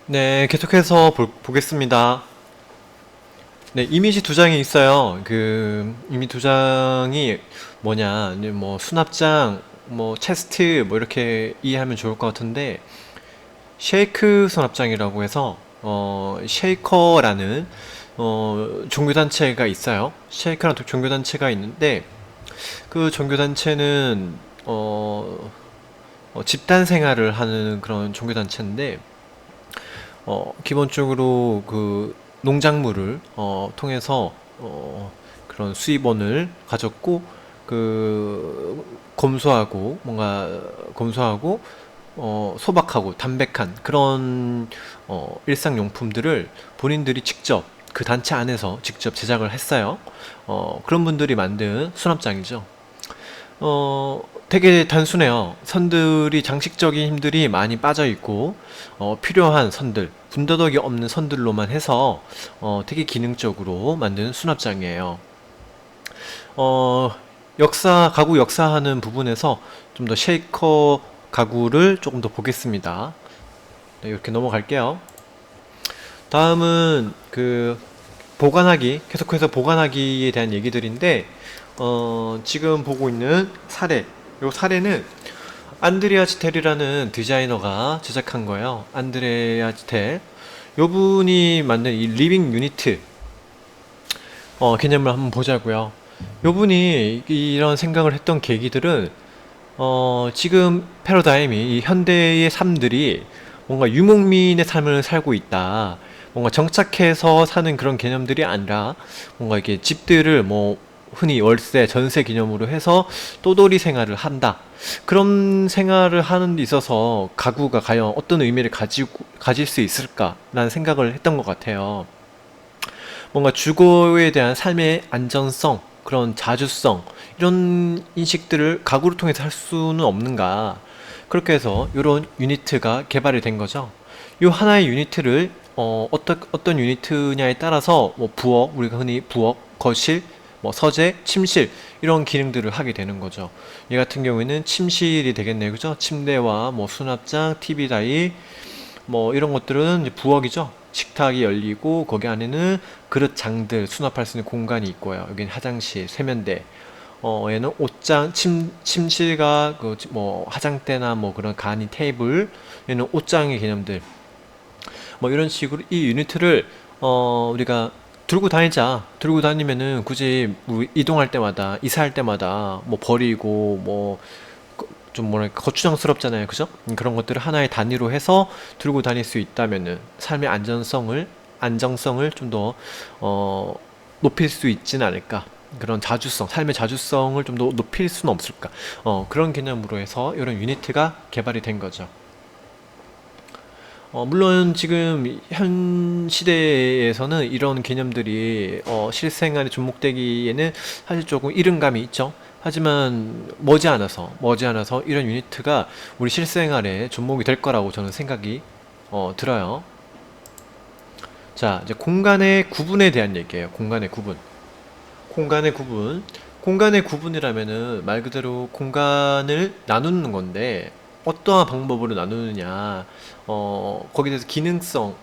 네, 계속해서 보겠습니다. 네, 이미지 두 장이 있어요. 이미 두 장이 뭐냐, 이제 뭐, 수납장, 뭐, 체스트, 뭐, 이렇게 이해하면 좋을 것 같은데, 쉐이크 수납장이라고 해서, 쉐이커라는, 종교단체가 있어요. 쉐이커라는 종교단체가 있는데, 그 종교단체는, 집단 생활을 하는 그런 종교단체인데, 기본적으로 그 농작물을 통해서 그런 수입원을 가졌고 검소하고 뭔가 검소하고 소박하고 담백한 그런 일상용품들을 본인들이 직접 그 단체 안에서 직접 제작을 했어요. 그런 분들이 만든 수납장이죠. 되게 단순해요. 선들이 장식적인 힘들이 많이 빠져 있고, 필요한 선들, 군더더기 없는 선들로만 해서, 되게 기능적으로 만든 수납장이에요. 어, 가구 역사하는 부분에서 좀 더 쉐이커 가구를 조금 더 보겠습니다. 네, 이렇게 넘어갈게요. 다음은 계속해서 보관하기에 대한 얘기들인데, 지금 보고 있는 요 사례는 안드레아 지텔이라는 디자이너가 제작한 거예요. 안드레아 지텔. 요 분이 만든 이 리빙 유니트, 개념을 한번 보자고요. 요 분이 이런 생각을 했던 계기들은, 지금 패러다임이 이 현대의 삶들이 뭔가 유목민의 삶을 살고 있다. 뭔가 정착해서 사는 그런 개념들이 아니라 뭔가 이렇게 집들을 뭐 흔히 월세, 전세 개념으로 해서 또돌이 생활을 한다. 그런 생활을 하는 데 있어서 가구가 과연 어떤 의미를 가질 수 있을까라는 생각을 했던 것 같아요. 뭔가 주거에 대한 삶의 안전성, 그런 자주성, 이런 인식들을 가구를 통해서 할 수는 없는가. 그렇게 해서 이런 유니트가 개발이 된 거죠. 이 하나의 유니트를 어떤 유니트냐에 따라서 뭐 부엌, 우리가 흔히 부엌, 거실, 뭐 서재, 침실 이런 기능들을 하게 되는 거죠. 얘 같은 경우에는 침실이 되겠네요. 그죠? 침대와 뭐 수납장, TV 다이 뭐 이런 것들은 이제 부엌이죠. 식탁이 열리고 거기 안에는 그릇 장들 수납할 수 있는 공간이 있고요. 여기는 화장실, 세면대. 얘는 옷장, 침실과 그 뭐 화장대나 뭐 그런 간이 테이블. 얘는 옷장의 개념들. 뭐 이런 식으로 이 유니트를 우리가 들고 다니면은 굳이 뭐 이동할 때마다 이사할 때마다 뭐 버리고 뭐 좀 뭐랄까 거추장스럽잖아요, 그죠? 그런 것들을 하나의 단위로 해서 들고 다닐 수 있다면은 삶의 안정성을 좀 더 높일 수 있지는 않을까. 그런 삶의 자주성을 좀 더 높일 수는 없을까. 그런 개념으로 해서 이런 유니트가 개발이 된 거죠. 물론 지금 현 시대에서는 이런 개념들이 실생활에 접목되기에는 사실 조금 이른감이 있죠. 하지만 머지않아서 이런 유니트가 우리 실생활에 접목이 될 거라고 저는 생각이 들어요. 자, 이제 공간의 구분에 대한 얘기예요. 공간의 구분. 공간의 구분. 공간의 구분이라면은 말 그대로 공간을 나누는 건데 어떠한 방법으로 나누느냐. 거기에 대해서 기능성,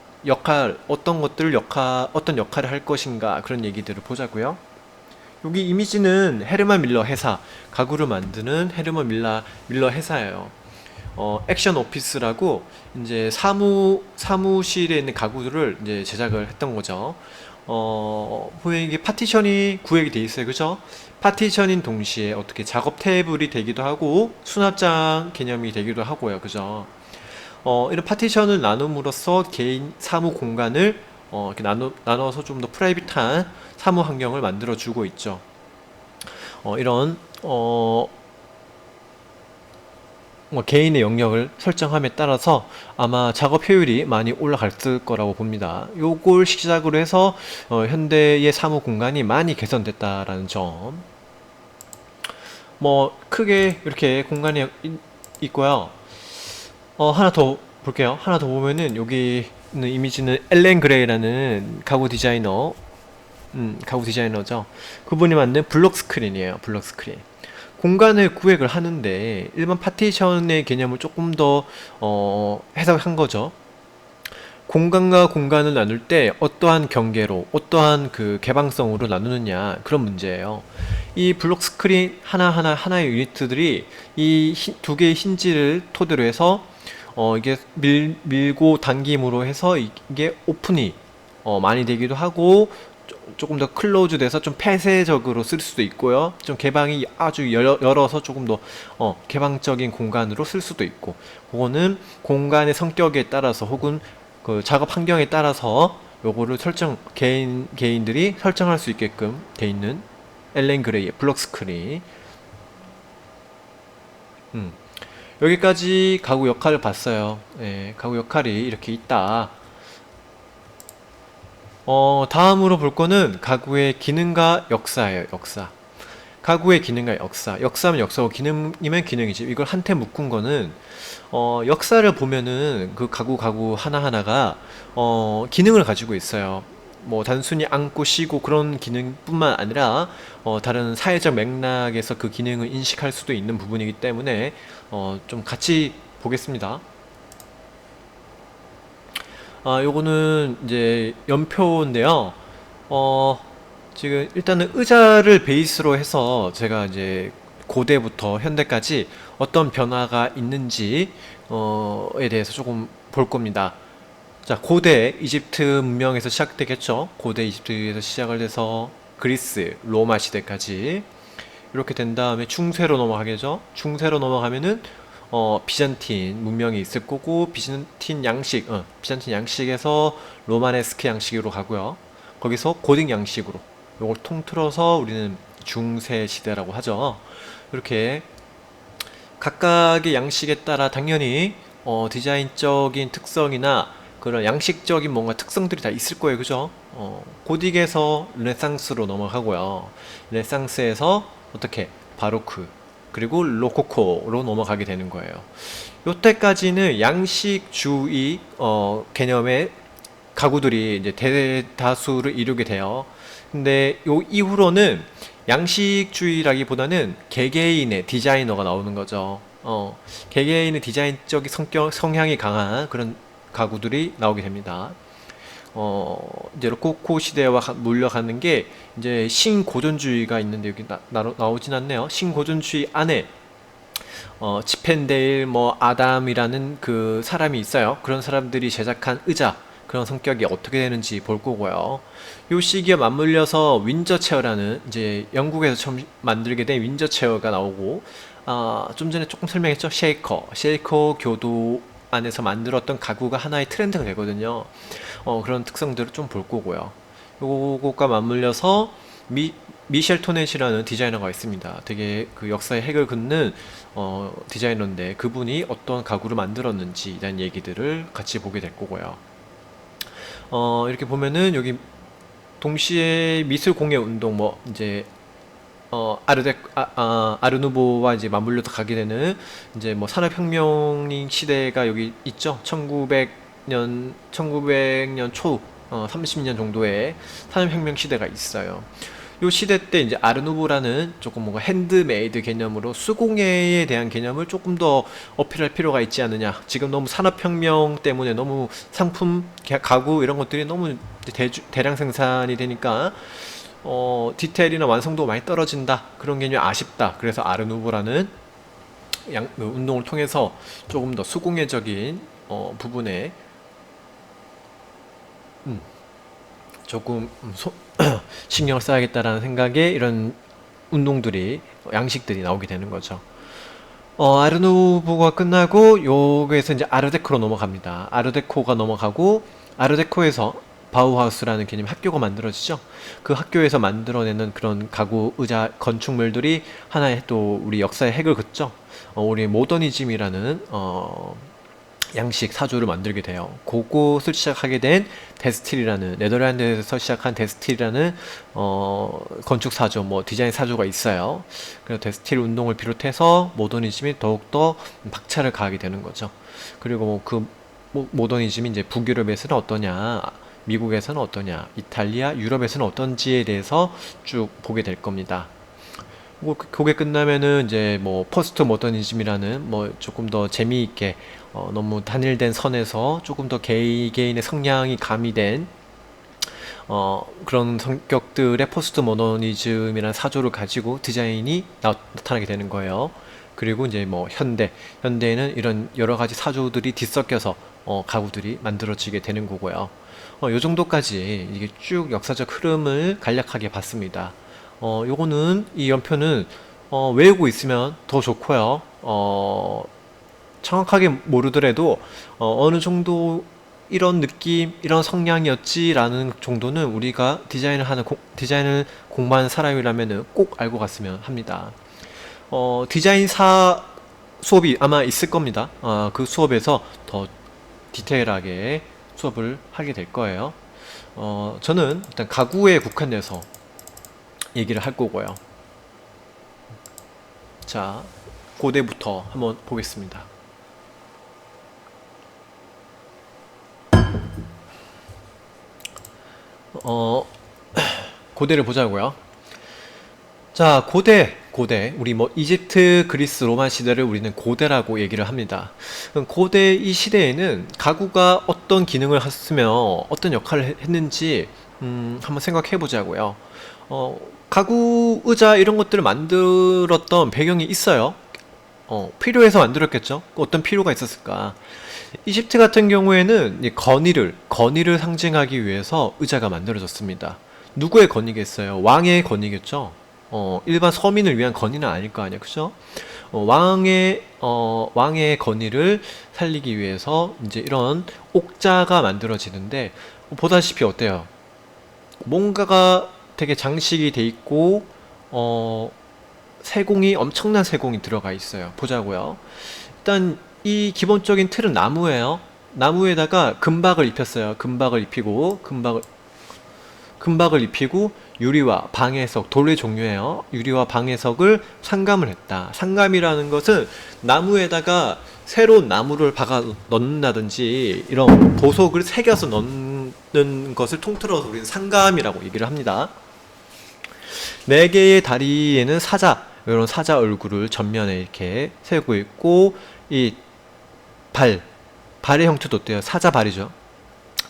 어떤 역할을 할 것인가 그런 얘기들을 보자고요. 여기 이미지는 헤르만 밀러 회사, 가구를 만드는 밀러 회사예요. 액션 오피스라고 이제 사무실에 있는 가구들을 이제 제작을 했던 거죠. 보면 이게 파티션이 구획이 돼 있어요. 그죠? 파티션인 동시에 어떻게 작업 테이블이 되기도 하고 수납장 개념이 되기도 하고요. 그죠? 이런 파티션을 나눔으로써 개인 사무 공간을 이렇게 나눠서 좀 더 프라이빗한 사무 환경을 만들어 주고 있죠. 이런 뭐 개인의 영역을 설정함에 따라서 아마 작업 효율이 많이 올라갔을 거라고 봅니다. 요걸 시작으로 해서 현대의 사무 공간이 많이 개선됐다라는 점. 뭐 크게 이렇게 공간이 있고요. 하나 더 볼게요. 하나 더 보면은 여기 있는 이미지는 엘렌 그레이라는 가구 디자이너죠. 그분이 만든 블록 스크린이에요. 블록 스크린. 공간을 구획을 하는데 일반 파티션의 개념을 조금 더 해석한 거죠. 공간과 공간을 나눌 때 어떠한 경계로, 어떠한 그 개방성으로 나누느냐 그런 문제예요. 이 블록 스크린 하나의 유니트들이 이 두 개의 힌지를 토대로 해서 이게 밀고 당김으로 해서 이게 오픈이 많이 되기도 하고 조금 더 클로즈 돼서 좀 폐쇄적으로 쓸 수도 있고요. 좀 개방이 아주 열어서 조금 더 개방적인 공간으로 쓸 수도 있고, 그거는 공간의 성격에 따라서 혹은 그 작업 환경에 따라서 요거를 개인들이 설정할 수 있게끔 돼 있는 엘렌 그레이의 블록 스크린. 음. 여기까지 가구 역할을 봤어요. 예, 가구 역할이 이렇게 있다. 다음으로 볼 거는 가구의 기능과 역사예요, 역사. 가구의 기능과 역사. 역사면 역사고 기능이면 기능이지. 이걸 한테 묶은 거는, 역사를 보면은 그 가구 하나하나가, 기능을 가지고 있어요. 뭐, 단순히 앉고 쉬고 그런 기능뿐만 아니라, 다른 사회적 맥락에서 그 기능을 인식할 수도 있는 부분이기 때문에, 좀 같이 보겠습니다. 요거는 이제 연표인데요. 어, 지금 일단은 의자를 베이스로 해서 제가 이제 고대부터 현대까지 어떤 변화가 있는지, 에 대해서 조금 볼 겁니다. 자, 고대 이집트 문명에서 시작되겠죠. 고대 이집트에서 시작을 해서 그리스, 로마 시대까지 이렇게 된 다음에 중세로 넘어가겠죠. 중세로 넘어가면은 비잔틴 문명이 있을 거고, 비잔틴 양식에서 로마네스크 양식으로 가고요. 거기서 고딕 양식으로 요걸 통틀어서 우리는 중세 시대라고 하죠. 이렇게 각각의 양식에 따라 당연히 디자인적인 특성이나 그런 양식적인 뭔가 특성들이 다 있을 거예요. 그죠? 고딕에서 르네상스로 넘어가고요. 르네상스에서 어떻게 바로크, 그리고 로코코로 넘어가게 되는 거예요. 요때까지는 양식주의 개념의 가구들이 이제 대다수를 이루게 돼요. 근데 요 이후로는 양식주의라기보다는 개개인의 디자이너가 나오는 거죠. 개개인의 디자인적인 성향이 강한 그런 가구들이 나오게 됩니다. 이제 로코코 시대와 물려가는 게 이제 신고전주의가 있는데 여기 나오진 않네요. 신고전주의 안에 치펜데일 뭐 아담이라는 그 사람이 있어요. 그런 사람들이 제작한 의자, 그런 성격이 어떻게 되는지 볼 거고요. 요 시기에 맞물려서 윈저 체어라는 이제 영국에서 처음 만들게 된 윈저 체어가 나오고, 좀 전에 조금 설명했죠. 쉐이커 교도 안에서 만들었던 가구가 하나의 트렌드가 되거든요. 그런 특성들을 좀 볼 거고요. 요것과 맞물려서 미셸 토넷이라는 디자이너가 있습니다. 되게 그 역사의 핵을 긋는 디자이너인데, 그분이 어떤 가구를 만들었는지 이런 얘기들을 같이 보게 될 거고요. 이렇게 보면은 여기 동시에 미술 공예 운동 뭐 이제 아르누보와 이제 맞물려서 가게 되는 이제 뭐 산업혁명 시대가 여기 있죠. 1900년 초, 30년 정도의 산업혁명 시대가 있어요. 요 시대 때 이제 아르누보라는 조금 뭔가 핸드메이드 개념으로 수공예에 대한 개념을 조금 더 어필할 필요가 있지 않느냐. 지금 너무 산업혁명 때문에 너무 상품, 가구 이런 것들이 너무 대량 생산이 되니까 디테일이나 완성도가 많이 떨어진다. 그런 개념이 아쉽다. 그래서 아르누보라는 운동을 통해서 조금 더 수공예적인 부분에 조금 신경을 써야겠다라는 생각에 이런 운동들이, 양식들이 나오게 되는 거죠. 아르누보가 끝나고 요거에서 이제 아르데코로 넘어갑니다. 아르데코가 넘어가고, 아르데코에서 바우하우스라는 개념 학교가 만들어지죠. 그 학교에서 만들어내는 그런 가구, 의자, 건축물들이 하나의 또 우리 역사의 핵을 긋죠. 우리 모더니즘이라는 양식 사조를 만들게 돼요. 그것을 시작하게 된 데스틸이라는, 네덜란드에서 시작한 데스틸이라는 건축 사조, 뭐 디자인 사조가 있어요. 그래서 데스틸 운동을 비롯해서 모더니즘이 더욱더 박차를 가하게 되는 거죠. 그리고 그 모더니즘이 이제 북유럽에서는 어떠냐, 미국에서는 어떠냐, 이탈리아, 유럽에서는 어떤지에 대해서 쭉 보게 될 겁니다. 그게 끝나면은 이제 뭐 포스트 모더니즘이라는 뭐 조금 더 재미있게 너무 단일된 선에서 조금 더 개인의 성향이 가미된 그런 성격들의 포스트 모더니즘이라는 사조를 가지고 디자인이 나타나게 되는 거예요. 그리고 이제 뭐 현대에는 이런 여러 가지 사조들이 뒤섞여서 가구들이 만들어지게 되는 거고요. 요 정도까지 이게 쭉 역사적 흐름을 간략하게 봤습니다. 요거는 이 연표는 외우고 있으면 더 좋고요. 정확하게 모르더라도 어느 정도 이런 느낌, 이런 성향이었지라는 정도는 우리가 디자인을 공부하는 사람이라면 꼭 알고 갔으면 합니다. 디자인사 수업이 아마 있을 겁니다. 그 수업에서 더 디테일하게 수업을 하게 될 거예요. 저는 일단 가구에 국한돼서 얘기를 할 거고요. 자, 고대부터 한번 보겠습니다. 어, 고대를 보자고요. 자, 고대. 우리 뭐 이집트, 그리스, 로마 시대를 우리는 고대라고 얘기를 합니다. 그럼 고대 이 시대에는 가구가 어떤 기능을 했으며 어떤 역할을 했는지 한번 생각해 보자고요. 가구, 의자 이런 것들을 만들었던 배경이 있어요. 필요해서 만들었겠죠? 어떤 필요가 있었을까? 이집트 같은 경우에는 이 건의를 상징하기 위해서 의자가 만들어졌습니다. 누구의 건의겠어요? 왕의 건의겠죠? 일반 서민을 위한 건의는 아닐 거 아니야, 그죠? 왕의 건의를 살리기 위해서 이제 이런 옥자가 만들어지는데, 보다시피 어때요? 뭔가가 되게 장식이 돼 있고, 어, 엄청난 세공이 들어가 있어요. 보자고요. 일단 이 기본적인 틀은 나무예요. 나무에다가 금박을 입혔어요. 금박을 입히고 유리와 방해석, 돌의 종류예요. 유리와 방해석을 상감을 했다. 상감이라는 것은 나무에다가 새로운 나무를 박아 넣는다든지 이런 보석을 새겨서 넣는 것을 통틀어서 우리는 상감이라고 얘기를 합니다. 네 개의 다리에는 이런 사자 얼굴을 전면에 이렇게 세우고 있고, 이 발의 형태도 어때요? 사자발이죠.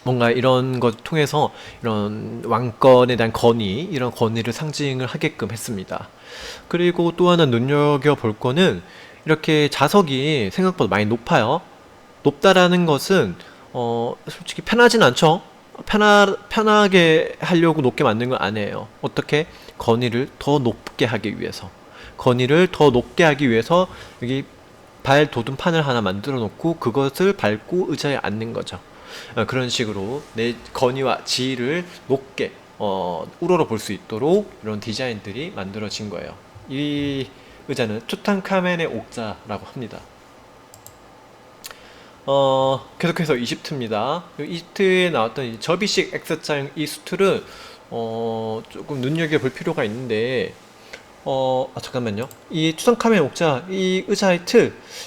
뭔가 이런 것 통해서 이런 왕권에 대한 이런 건의를 상징을 하게끔 했습니다. 그리고 또 하나 눈여겨볼 거는 이렇게 자석이 생각보다 많이 높아요. 높다라는 것은, 솔직히 편하진 않죠? 편하게 하려고 높게 만든 건 아니에요. 어떻게? 건의를 더 높게 하기 위해서 여기 발 도둠판을 하나 만들어 놓고 그것을 밟고 의자에 앉는 거죠. 그런 식으로 내 건의와 지위를 높게 우러러 볼 수 있도록 이런 디자인들이 만들어진 거예요. 이 의자는 투탕카멘의 옥자라고 합니다. 계속해서 이집트입니다. 이집트에 나왔던 이 접이식 X자형 이 수틀은 조금 눈여겨볼 필요가 있는데, 잠깐만요. 이 투탕카멘 옥자, 이 의자의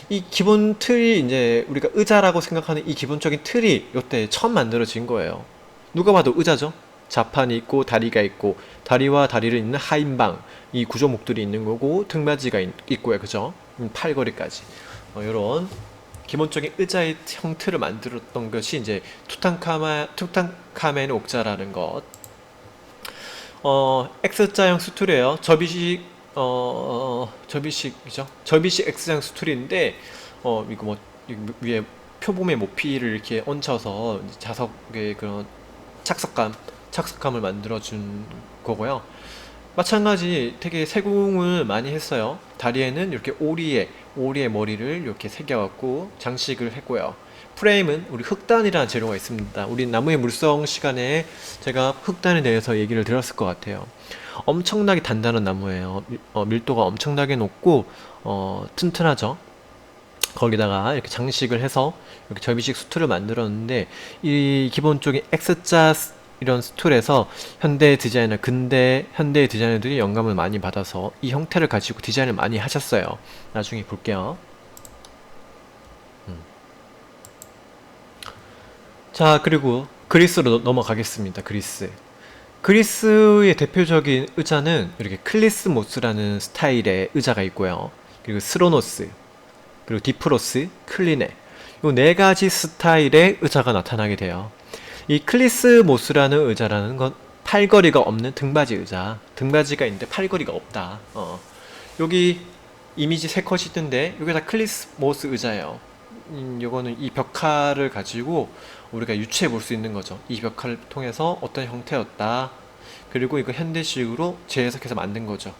이 기본 틀이 이제 우리가 의자라고 생각하는 이 기본적인 틀이 이때 처음 만들어진 거예요. 누가 봐도 의자죠? 자판이 있고 다리가 있고 다리와 다리를 잇는 하인방, 이 구조목들이 있는 거고 등받이가 있고요, 그죠? 팔걸이까지. 이런 기본적인 의자의 형태를 만들었던 것이 이제 투탕카멘 옥자라는 것. X자형 수툴이에요. 접이식이죠. 접이식 X자형 수툴인데, 이거 뭐, 위에 표범의 모피를 이렇게 얹혀서 자석의 그런 착석감을 만들어준 거고요. 마찬가지 되게 세공을 많이 했어요. 다리에는 이렇게 오리의 머리를 이렇게 새겨갖고 장식을 했고요. 프레임은 우리 흑단이라는 재료가 있습니다. 우리 나무의 물성 시간에 제가 흑단에 대해서 얘기를 드렸을 것 같아요. 엄청나게 단단한 나무예요. 밀도가 엄청나게 높고 튼튼하죠. 거기다가 이렇게 장식을 해서 이렇게 접이식 수틀을 만들었는데, 이 기본적인 X자 이런 스툴에서 근대 현대 디자이너들이 영감을 많이 받아서 이 형태를 가지고 디자인을 많이 하셨어요. 나중에 볼게요. 자, 그리고 그리스로 넘어가겠습니다. 그리스의 대표적인 의자는 이렇게 클리스모스라는 스타일의 의자가 있고요. 그리고 스로노스, 그리고 디프로스, 클리네. 이 네 가지 스타일의 의자가 나타나게 돼요. 이 클리스모스라는 의자라는 건 팔걸이가 없는 등받이 의자. 등받이가 있는데 팔걸이가 없다. 여기 이미지 세 컷이 있던데 이게 다 클리스모스 의자예요. 요거는 이 벽화를 가지고 우리가 유추해 볼 수 있는 거죠. 이 벽화를 통해서 어떤 형태였다. 그리고 이거 현대식으로 재해석해서 만든 거죠.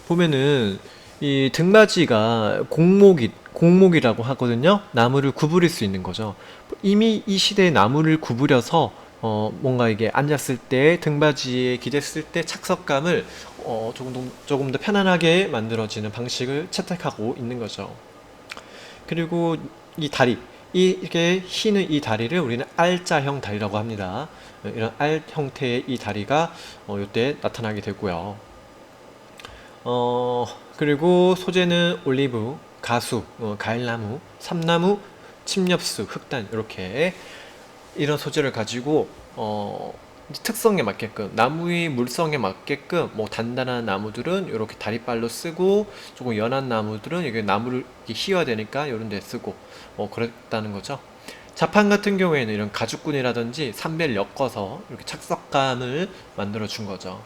보면은 이 등받이가 공목이라고 하거든요. 나무를 구부릴 수 있는 거죠. 이미 이 시대에 나무를 구부려서 뭔가 이게 앉았을 때 등받이에 기댔을 때 착석감을 조금 더 편안하게 만들어지는 방식을 채택하고 있는 거죠. 그리고 이 다리, 이게 휘는 이 다리를 우리는 R자형 다리라고 합니다. 이런 R 형태의 이 다리가 이때 나타나게 되고요. 그리고 소재는 올리브, 가수, 가일나무, 삼나무, 침엽수, 흑단 이렇게 이런 소재를 가지고 특성에 맞게끔 나무의 물성에 맞게끔 뭐 단단한 나무들은 이렇게 다리빨로 쓰고 조금 연한 나무들은 이게 나무를 이렇게 휘어야 되니까 이런 데 쓰고 그랬다는 거죠. 자판 같은 경우에는 이런 가죽끈이라든지 삼배를 엮어서 이렇게 착석감을 만들어 준 거죠.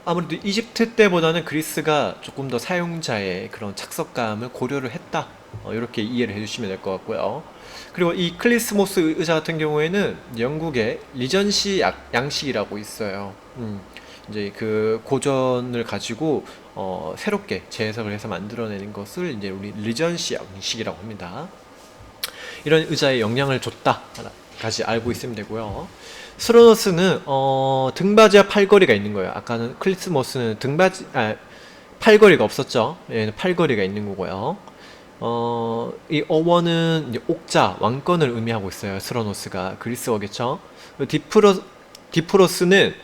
아무래도 이집트 때보다는 그리스가 조금 더 사용자의 그런 착석감을 고려를 했다. 이렇게 이해를 해주시면 될 것 같고요. 그리고 이 클리스모스 의자 같은 경우에는 영국의 리전시 양식이라고 있어요. 이제 그 고전을 가지고 새롭게 재해석을 해서 만들어내는 것을 이제 우리 리전시 양식이라고 합니다. 이런 의자에 영향을 줬다까지 알고 있으면 되고요. 스로노스는 등받이와 팔걸이가 있는 거예요. 아까는 클리스모스는 팔걸이가 없었죠. 얘는 팔걸이가 있는 거고요. 이 어원은 이제 옥자, 왕권을 의미하고 있어요. 스로노스가 그리스어겠죠. 디프로스는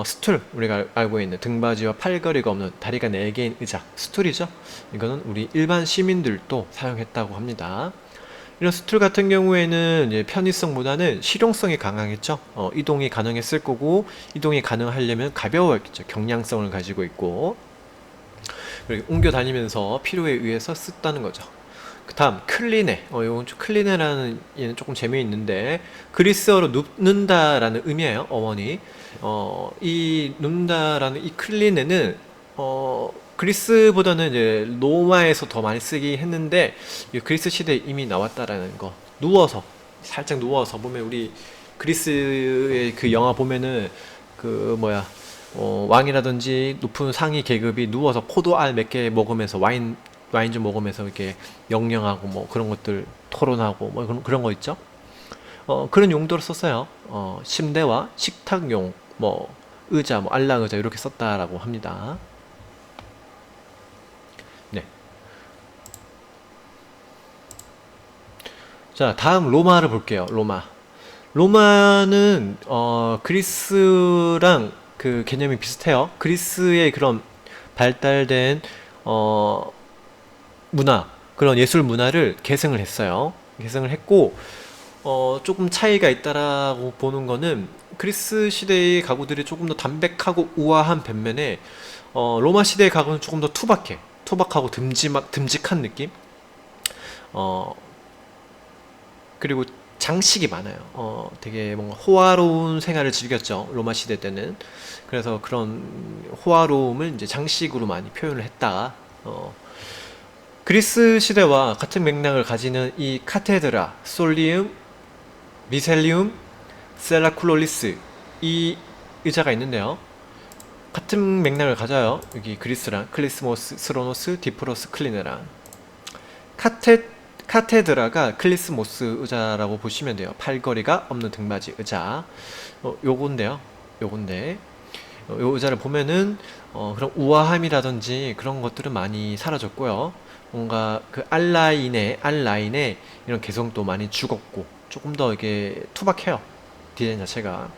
스툴, 우리가 알고 있는 등받이와 팔걸이가 없는 다리가 4개인 의자, 스툴이죠. 이거는 우리 일반 시민들도 사용했다고 합니다. 이런 스툴 같은 경우에는 이제 편의성보다는 실용성이 강하겠죠. 이동이 가능했을 거고, 이동이 가능하려면 가벼워야겠죠. 경량성을 가지고 있고, 그리고 옮겨 다니면서 필요에 의해서 썼다는 거죠. 그 다음 클리네. 이건 좀 클리네라는 얘는 조금 재미있는데 그리스어로 눕는다라는 의미예요. 어원이. 이 눕는다라는 이 클리네는 그리스보다는 이제 로마에서 더 많이 쓰긴 했는데 그리스 시대에 이미 나왔다라는 거. 누워서 살짝 누워서 보면 우리 그리스의 그 영화 보면은 그 뭐야 왕이라든지 높은 상위 계급이 누워서 포도알 몇 개 먹으면서 와인 좀 먹으면서 이렇게 영영하고 뭐 그런 것들 토론하고 뭐 그런 거 있죠. 그런 용도로 썼어요. 침대와 식탁용, 뭐 의자, 뭐 안락 의자 이렇게 썼다라고 합니다. 네. 자, 다음 로마를 볼게요. 로마는 그리스랑 그 개념이 비슷해요. 그리스의 그런 발달된 문화, 그런 예술 문화를 계승을 했어요. 계승을 했고 조금 차이가 있다라고 보는 거는 그리스 시대의 가구들이 조금 더 담백하고 우아한 반면에 로마 시대의 가구는 조금 더 투박하고 듬직한 느낌. 어, 그리고 장식이 많아요. 되게 뭔가 호화로운 생활을 즐겼죠. 로마 시대 때는. 그래서 그런 호화로움을 이제 장식으로 많이 표현을 했다. 그리스 시대와 같은 맥락을 가지는 이 카테드라, 솔리움, 미셀리움, 셀라쿨롤리스 이 의자가 있는데요. 같은 맥락을 가져요. 여기 그리스랑 클리스모스, 스로노스, 디프로스, 클리네랑 카테드라가 클리스모스 의자라고 보시면 돼요. 팔걸이가 없는 등받이 의자. 요건데 요 의자를 보면은 그런 우아함이라든지 그런 것들은 많이 사라졌고요. 뭔가 그 알라인의 이런 개성도 많이 죽었고 조금 더 이게 투박해요. 디자인 자체가.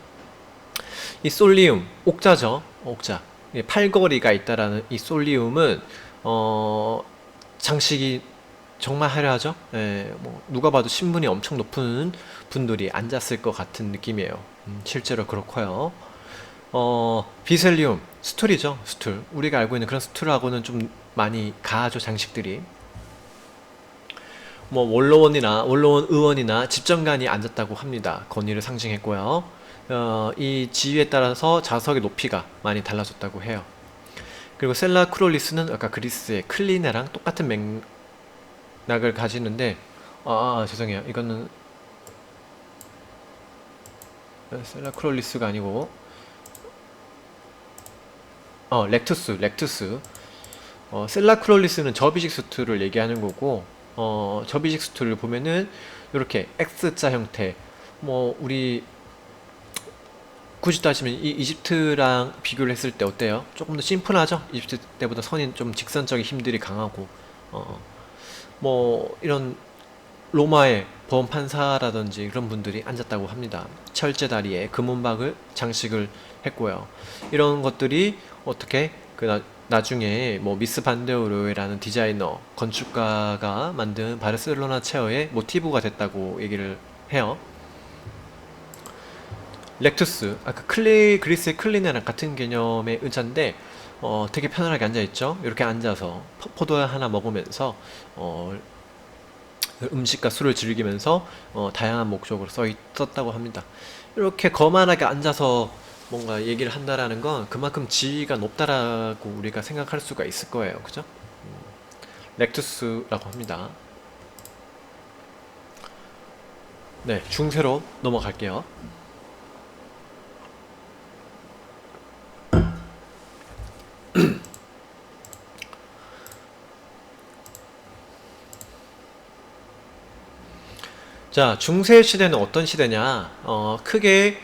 이 솔리움, 옥자죠. 옥자. 팔걸이가 있다라는 이 솔리움은 장식이 정말 화려하죠? 예, 뭐 누가 봐도 신분이 엄청 높은 분들이 앉았을 것 같은 느낌이에요. 실제로 그렇고요. 비셀리움, 스툴이죠, 스툴. 우리가 알고 있는 그런 스툴하고는 좀 많이 가하죠, 장식들이. 뭐 원로원 의원이나 집정관이 앉았다고 합니다. 권위를 상징했고요. 이 지위에 따라서 좌석의 높이가 많이 달라졌다고 해요. 그리고 셀라 크롤리스는 아까 그리스의 클리네랑 똑같은 맥락을 가지는데, 죄송해요. 이거는 셀라 크롤리스가 아니고 렉투스. 셀라 크롤리스는 접이식 수트를 얘기하는 거고, 접이식 수트를 보면은 이렇게 X자 형태. 뭐 우리 굳이 따지면 이 이집트랑 비교를 했을 때 어때요? 조금 더 심플하죠? 이집트 때보다 선이 좀 직선적인 힘들이 강하고, 어, 뭐 이런 로마의 범판사라든지 그런 분들이 앉았다고 합니다. 철제 다리에 금은박을 장식을 했고요. 이런 것들이 어떻게 나중에 뭐 미스 반데오르라는 디자이너 건축가가 만든 바르셀로나 체어의 모티브가 됐다고 얘기를 해요. 렉투스, 아까 그리스의 클리네랑 같은 개념의 의자인데, 되게 편안하게 앉아있죠. 이렇게 앉아서 포도 하나 먹으면서 어, 음식과 술을 즐기면서 다양한 목적으로 썼다고 합니다. 이렇게 거만하게 앉아서 뭔가 얘기를 한다라는 건 그만큼 지위가 높다라고 우리가 생각할 수가 있을 거예요. 그죠? 렉투스라고 합니다. 네, 중세로 넘어갈게요. 자, 중세 시대는 어떤 시대냐? 크게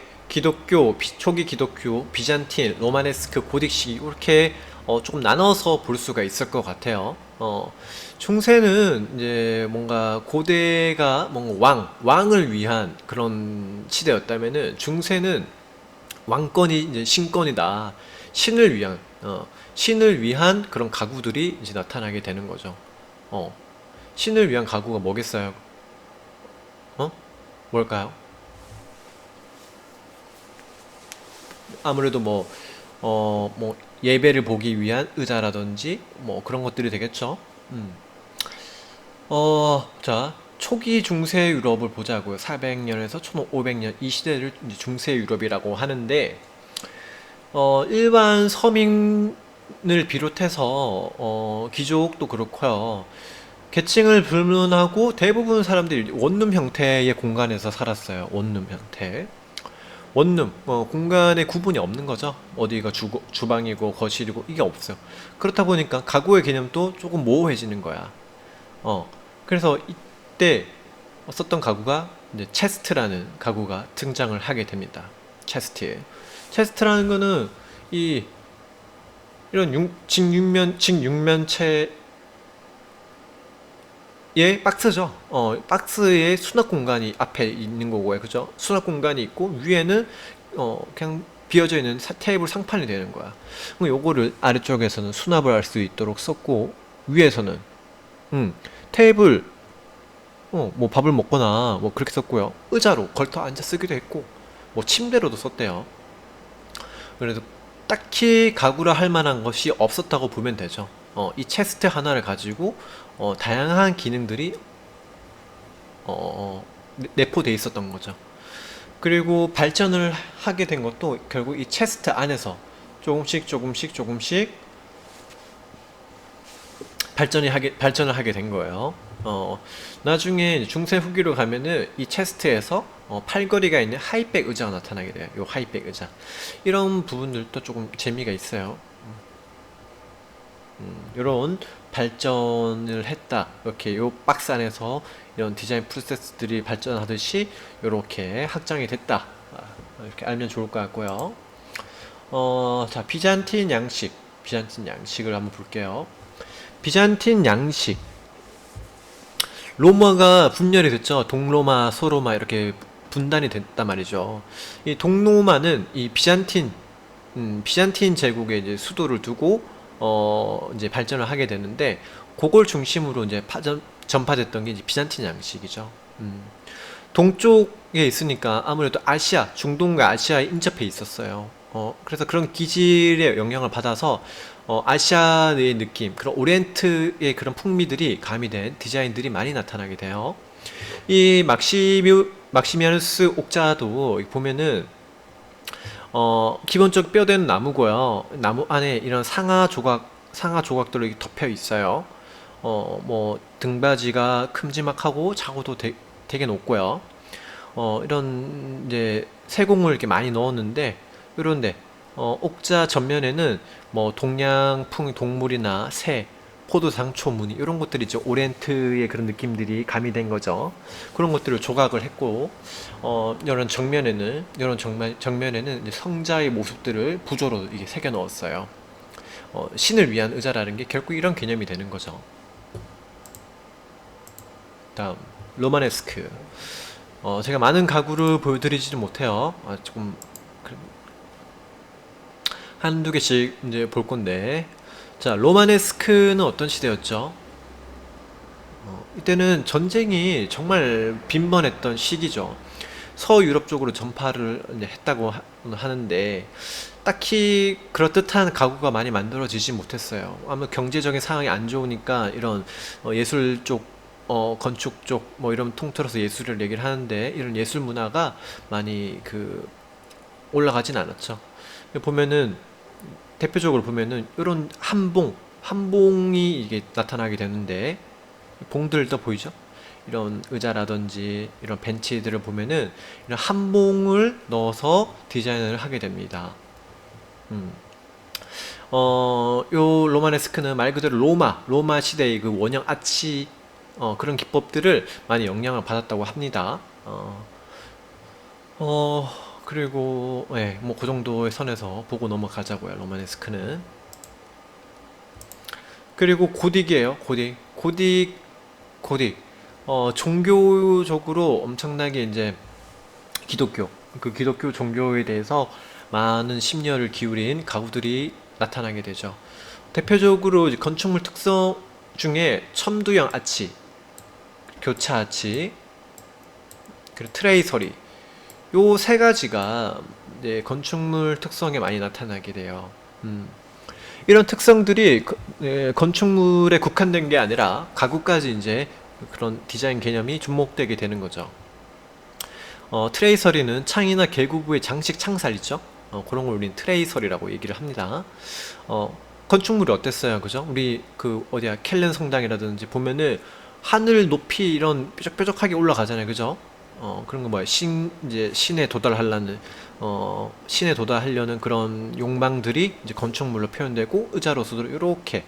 초기 기독교, 비잔틴, 로마네스크, 고딕 시기 이렇게 조금 나눠서 볼 수가 있을 것 같아요. 중세는 이제 뭔가 고대가 뭔가 왕을 위한 그런 시대였다면은 중세는 왕권이 이제 신권이다. 신을 위한 그런 가구들이 이제 나타나게 되는 거죠. 어, 신을 위한 가구가 뭐겠어요? 어? 뭘까요? 아무래도 뭐, 예배를 보기 위한 의자라든지, 뭐, 그런 것들이 되겠죠. 음. 자, 초기 중세 유럽을 보자고요. 400년에서 1500년, 이 시대를 이제 중세 유럽이라고 하는데, 일반 서민을 비롯해서, 귀족도 그렇고요. 계층을 불문하고 대부분 사람들이 원룸 형태의 공간에서 살았어요. 원룸 형태. 원룸, 공간의 구분이 없는 거죠. 어디가 주방이고 거실이고 이게 없어요. 그렇다 보니까 가구의 개념도 조금 모호해지는 거야. 그래서 이때 썼던 가구가 이제 체스트라는 가구가 등장을 하게 됩니다. 체스트라는 거는 이 이런 직육면체의 박스죠. 박스에 수납 공간이 앞에 있는 거고요. 그죠? 수납 공간이 있고 위에는 그냥 비어져 있는 테이블 상판이 되는 거야. 그럼 요거를 아래쪽에서는 수납을 할 수 있도록 썼고 위에서는 테이블 뭐 밥을 먹거나 뭐 그렇게 썼고요. 의자로 걸터 앉아 쓰기도 했고 뭐 침대로도 썼대요. 그래서 딱히 가구라 할 만한 것이 없었다고 보면 되죠. 이 체스트 하나를 가지고 다양한 기능들이 내포돼 있었던 거죠. 그리고 발전을 하게 된 것도 결국 이 체스트 안에서 조금씩 발전을 하게 된 거예요. 나중에 중세 후기로 가면은 이 체스트에서 팔걸이가 있는 하이백 의자가 나타나게 돼요. 요 하이백 의자. 이런 부분들도 조금 재미가 있어요. 이런 발전을 했다. 이렇게 요 박스 안에서 이런 디자인 프로세스들이 발전하듯이 이렇게 확장이 됐다. 이렇게 알면 좋을 것 같고요. 자, 비잔틴 양식을 한번 볼게요. 비잔틴 양식. 로마가 분열이 됐죠. 동로마, 소로마 이렇게 분단이 됐단 말이죠. 이 동로마는 이 비잔틴 제국의 이제 수도를 두고 이제 발전을 하게 되는데 그걸 중심으로 이제 전파됐던 게 이제 비잔틴 양식이죠. 동쪽에 있으니까 아무래도 아시아, 중동과 아시아에 인접해 있었어요. 그래서 그런 기질의 영향을 받아서 아시아의 느낌, 그런 오리엔트의 그런 풍미들이 가미된 디자인들이 많이 나타나게 돼요. 이 막시미아누스 옥자도 보면은 기본적 뼈대는 나무고요. 나무 안에 이런 상하 조각들로 이렇게 덮여 있어요. 뭐 등받이가 큼지막하고 자구도 되게 높고요. 이런 이제 세공을 이렇게 많이 넣었는데, 이런데 옥자 전면에는 뭐 동양풍 동물이나 새, 포도상초 무늬 이런 것들이 이제 오리엔트의 그런 느낌들이 가미된 거죠. 그런 것들을 조각을 했고, 이런 정면에는 이제 성자의 모습들을 부조로 이게 새겨 넣었어요. 신을 위한 의자라는 게 결국 이런 개념이 되는 거죠. 다음 로마네스크. 제가 많은 가구를 보여드리지는 못해요. 조금 한두 개씩 이제 볼 건데, 자, 로마네스크는 어떤 시대였죠? 이때는 전쟁이 정말 빈번했던 시기죠. 서유럽 쪽으로 전파를 이제 했다고 하는데, 딱히 그럴듯한 가구가 많이 만들어지지 못했어요. 아마 경제적인 상황이 안 좋으니까 이런 예술 쪽, 건축 쪽, 뭐 이런 통틀어서 예술을 얘기를 하는데, 이런 예술 문화가 많이 올라가진 않았죠. 보면은 대표적으로 보면은 이런 한봉이 이게 나타나게 되는데, 봉들도 보이죠? 이런 의자라든지 이런 벤치들을 보면은 이런 한봉을 넣어서 디자인을 하게 됩니다. 음. 요 로마네스크는 말 그대로 로마 시대의 그 원형 아치, 그런 기법들을 많이 영향을 받았다고 합니다. 어, 그리고, 예, 뭐, 그 정도의 선에서 보고 넘어가자고요, 로마네스크는. 그리고 고딕이에요, 고딕. 고딕. 종교적으로 엄청나게 이제 기독교, 그 기독교 종교에 대해서 많은 심려를 기울인 가구들이 나타나게 되죠. 대표적으로 이제 건축물 특성 중에 첨두형 아치, 교차 아치, 그리고 트레이서리, 요 세 가지가 이제 건축물 특성에 많이 나타나게 돼요. 음. 이런 특성들이 건축물에 국한된 게 아니라 가구까지 이제 그런 디자인 개념이 접목되게 되는 거죠. 트레이서리는 창이나 계구부의 장식 창살 있죠? 그런 걸 우리는 트레이서리라고 얘기를 합니다. 건축물이 어땠어요? 그죠? 우리 그 어디야 켈렌 성당이라든지 보면은 하늘 높이 이런 뾰족뾰족하게 올라가잖아요. 그죠? 그런 거 뭐야 이제 신에 도달하려는 그런 욕망들이 이제 건축물로 표현되고, 의자로서도 이렇게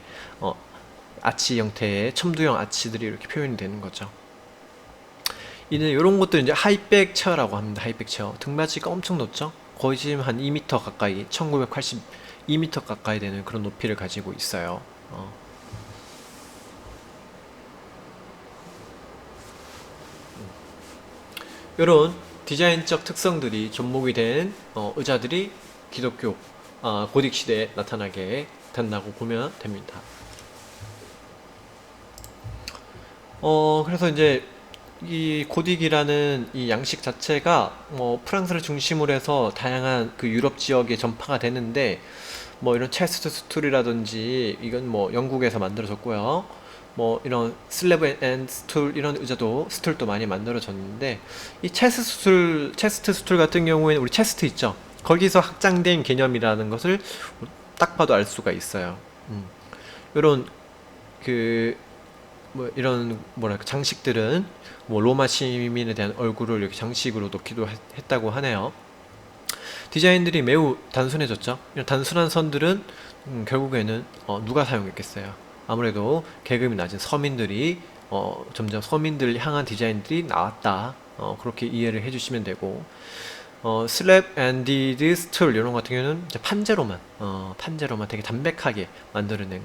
아치 형태의 첨두형 아치들이 이렇게 표현이 되는 거죠. 이제 이런 것들 이제 하이백 체어라고 합니다. 하이백 체어. 등받이가 엄청 높죠? 거의 지금 한 2m 가까이, 1982m 가까이 되는 그런 높이를 가지고 있어요. 이런 디자인적 특성들이 접목이 된 의자들이 기독교 고딕 시대에 나타나게 된다고 보면 됩니다. 그래서 이제 이 고딕이라는 이 양식 자체가 프랑스를 중심으로 해서 다양한 그 유럽 지역에 전파가 되는데, 뭐 이런 체스트 스툴이라든지 이건 뭐 영국에서 만들어졌고요. 뭐 이런 슬래브 앤 스툴 이런 스툴도 많이 만들어졌는데, 이 체스트 스툴 같은 경우에는 우리 체스트 있죠. 거기서 확장된 개념이라는 것을 딱 봐도 알 수가 있어요. 이런 그 뭐 이런 뭐랄까 장식들은 뭐 로마 시민에 대한 얼굴을 이렇게 장식으로 놓기도 했다고 하네요. 디자인들이 매우 단순해졌죠. 이런 단순한 선들은 결국에는 누가 사용했겠어요. 아무래도 계급이 낮은 서민들이 점점 서민들을 향한 디자인들이 나왔다. 그렇게 이해를 해주시면 되고, 슬랩 앤디드 스툴 이런 거 같은 경우는 이제 판재로만 되게 담백하게 만들어낸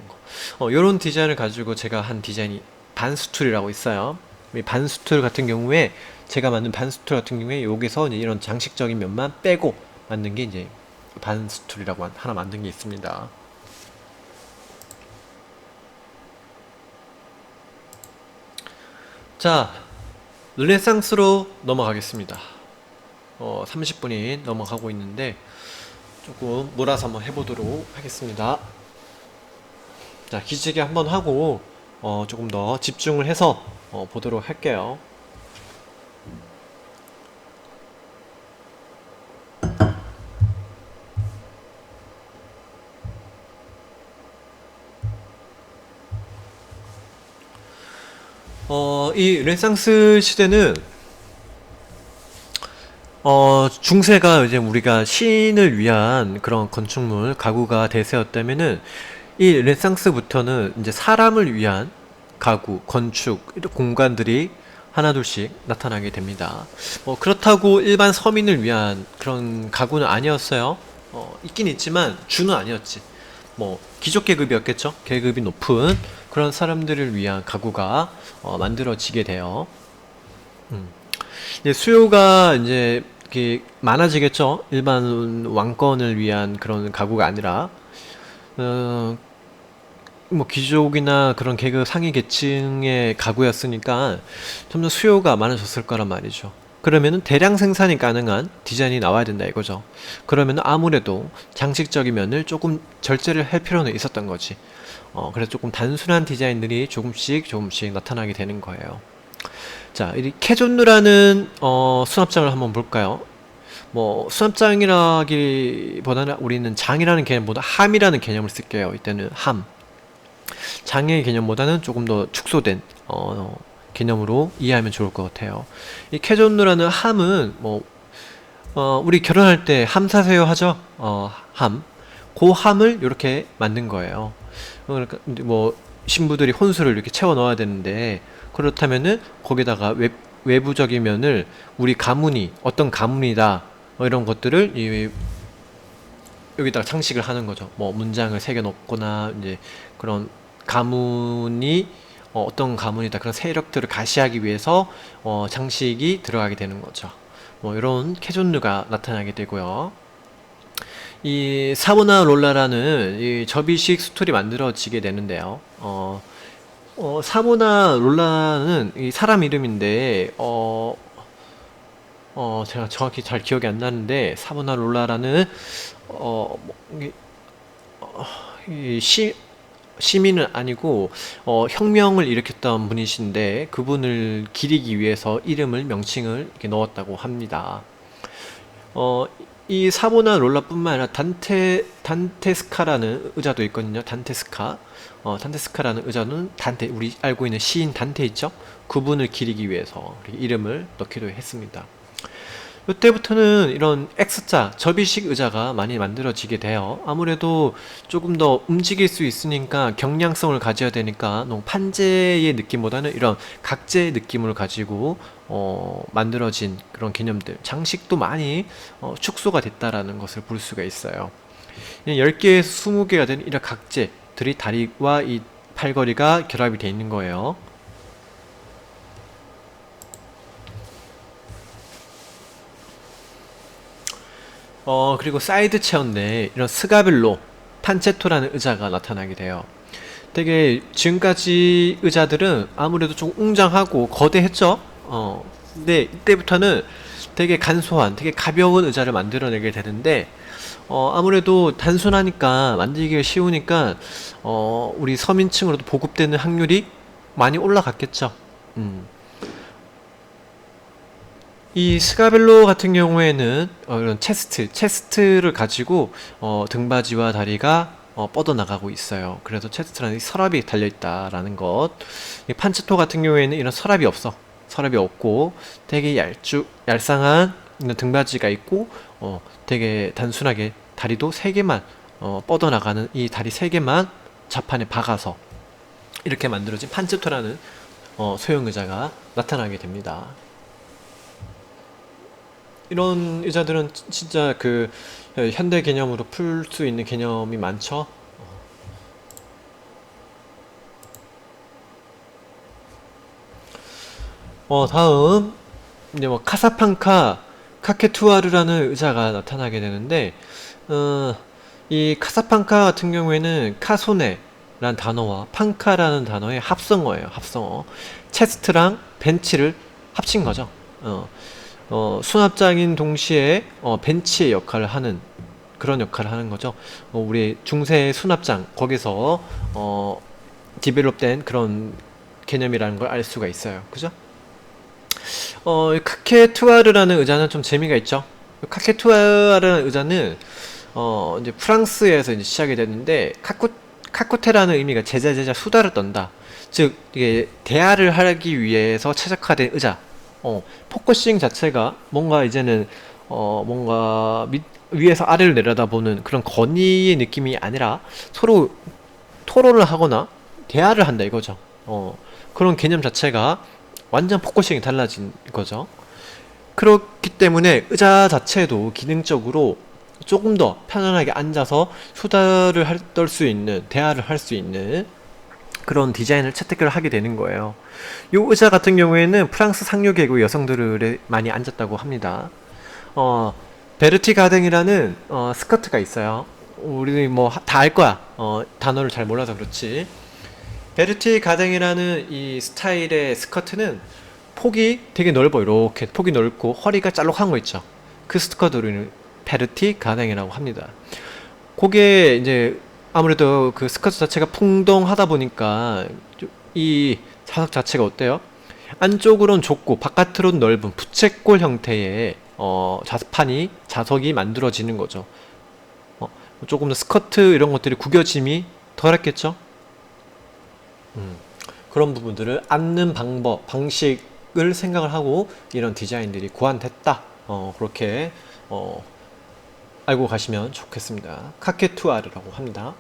거. 이런 디자인을 가지고 제가 한 디자인이 반스툴이라고 있어요. 이 반스툴 같은 경우에 제가 만든 반스툴 같은 경우에 여기서 이제 이런 장식적인 면만 빼고 만든 게 이제 반스툴이라고 하나 만든 게 있습니다. 자, 르네상스로 넘어가겠습니다. 30분이 넘어가고 있는데 조금 몰아서 한번 해보도록 하겠습니다. 자, 기지개 한번 하고 조금 더 집중을 해서 보도록 할게요. 이 르네상스 시대는 중세가 이제 우리가 시인을 위한 그런 건축물, 가구가 대세였다면은 이 르네상스부터는 이제 사람을 위한 가구, 건축, 이런 공간들이 하나둘씩 나타나게 됩니다. 그렇다고 일반 서민을 위한 그런 가구는 아니었어요. 있긴 있지만 주는 아니었지. 귀족 계급이었겠죠. 계급이 높은 그런 사람들을 위한 가구가 만들어지게 돼요. 음. 이제 수요가 이제 이렇게 많아지겠죠. 일반 왕권을 위한 그런 가구가 아니라 어, 귀족이나 그런 계급 상위 계층의 가구였으니까 좀 더 수요가 많아졌을 거란 말이죠. 그러면은 대량 생산이 가능한 디자인이 나와야 된다 이거죠. 그러면은 아무래도 장식적인 면을 조금 절제를 할 필요는 있었던 거지. 그래서 조금 단순한 디자인들이 조금씩 나타나게 되는 거예요. 자, 이 캐존누라는 수납장을 한번 볼까요? 수납장이라기보다는 우리는 장이라는 개념보다 함이라는 개념을 쓸게요. 이때는 함. 장의 개념보다는 조금 더 축소된 개념으로 이해하면 좋을 것 같아요. 이 캐존누라는 함은 우리 결혼할 때 함 사세요 하죠? 함. 그 함을 이렇게 만든 거예요. 그러니까 신부들이 혼수를 이렇게 채워 넣어야 되는데 그렇다면은 거기다가 외부적인 면을 우리 가문이 어떤 가문이다 이런 것들을 여기다가 장식을 하는 거죠. 문장을 새겨 놓거나 이제 그런 가문이 어떤 가문이다 그런 세력들을 가시하기 위해서 장식이 들어가게 되는 거죠. 이런 캐존느가 나타나게 되고요. 이 사보나롤라라는 이 접이식 스툴이 만들어지게 되는데요. 사보나롤라는 이 사람 이름인데 제가 정확히 잘 기억이 안 나는데 사보나롤라라는 이 시민은 아니고 혁명을 일으켰던 분이신데 그분을 기리기 위해서 이름을 명칭을 이렇게 넣었다고 합니다. 이 사보나롤라뿐만 아니라 단테스카라는 의자도 있거든요. 단테스카라는 의자는 우리 알고 있는 시인 단테 있죠? 그분을 기리기 위해서 이름을 넣기도 했습니다. 이때부터는 이런 X자, 접이식 의자가 많이 만들어지게 돼요. 아무래도 조금 더 움직일 수 있으니까 경량성을 가져야 되니까 너무 판재의 느낌보다는 이런 각재의 느낌을 가지고 만들어진 그런 개념들, 장식도 많이 축소가 됐다라는 것을 볼 수가 있어요. 10개에서 20개가 된 이런 각재들이 다리와 이 팔걸이가 결합이 되어 있는 거예요. 그리고 사이드 체어인데 이런 스가벨로 판체토라는 의자가 나타나게 돼요. 되게 지금까지 의자들은 아무래도 좀 웅장하고 거대했죠. 근데 이때부터는 되게 간소한, 되게 가벼운 의자를 만들어내게 되는데 아무래도 단순하니까 만들기가 쉬우니까 우리 서민층으로도 보급되는 확률이 많이 올라갔겠죠. 이 스가벨로 같은 경우에는 이런 체스트를 가지고 등받이와 다리가 뻗어나가고 있어요. 그래서 체스트라는 서랍이 달려있다라는 것. 이 판체토 같은 경우에는 이런 서랍이 없어. 서랍이 없고 되게 얄쌍한 등받이가 있고 되게 단순하게 다리도 3개만 뻗어나가는 이 다리 3개만 자판에 박아서 이렇게 만들어진 판체토라는 소형 의자가 나타나게 됩니다. 이런 의자들은 진짜 그 현대 개념으로 풀 수 있는 개념이 많죠. 다음 이제 카사판카 카케투아르라는 의자가 나타나게 되는데 이 카사판카 같은 경우에는 카소네라는 단어와 판카라는 단어의 합성어예요. 합성어. 체스트랑 벤치를 합친 거죠. 수납장인 동시에 벤치의 역할을 하는 그런 역할을 하는 거죠. 우리 중세 수납장 거기서 디벨롭된 그런 개념이라는 걸 알 수가 있어요. 그죠? 이 카케투아르라는 의자는 좀 재미가 있죠. 카케투아르라는 의자는 이제 프랑스에서 이제 시작이 됐는데 카쿠테라는 의미가 제자 수다를 떤다. 즉 이게 대화를 하기 위해서 최적화된 의자. 포커싱 자체가 뭔가 이제는 뭔가 위에서 아래를 내려다보는 그런 건의의 느낌이 아니라 서로 토론을 하거나 대화를 한다 이거죠. 그런 개념 자체가 완전 포커싱이 달라진 거죠. 그렇기 때문에 의자 자체도 기능적으로 조금 더 편안하게 앉아서 수다를 떨 수 있는, 대화를 할 수 있는 그런 디자인을 채택을 하게 되는 거예요. 이 의자 같은 경우에는 프랑스 상류 계급 여성들이 많이 앉았다고 합니다. 베르티 가댕이라는 스커트가 있어요. 우리 뭐 다 알 거야. 단어를 잘 몰라서 그렇지. 베르티 가댕이라는 이 스타일의 스커트는 폭이 되게 넓어. 이렇게 폭이 넓고 허리가 짤록한 거 있죠. 그 스커트를 베르티 가댕이라고 합니다. 그게 이제 아무래도 그 스커트 자체가 풍덩하다 보니까 이 자석 자체가 어때요? 안쪽으로는 좁고 바깥으로는 넓은 부채꼴 형태의 자석이 만들어지는 거죠. 조금 더 스커트 이런 것들이 구겨짐이 덜했겠죠? 그런 부분들을 앉는 방식을 생각을 하고 이런 디자인들이 고안됐다. 그렇게 알고 가시면 좋겠습니다. 카케투아르라고 합니다.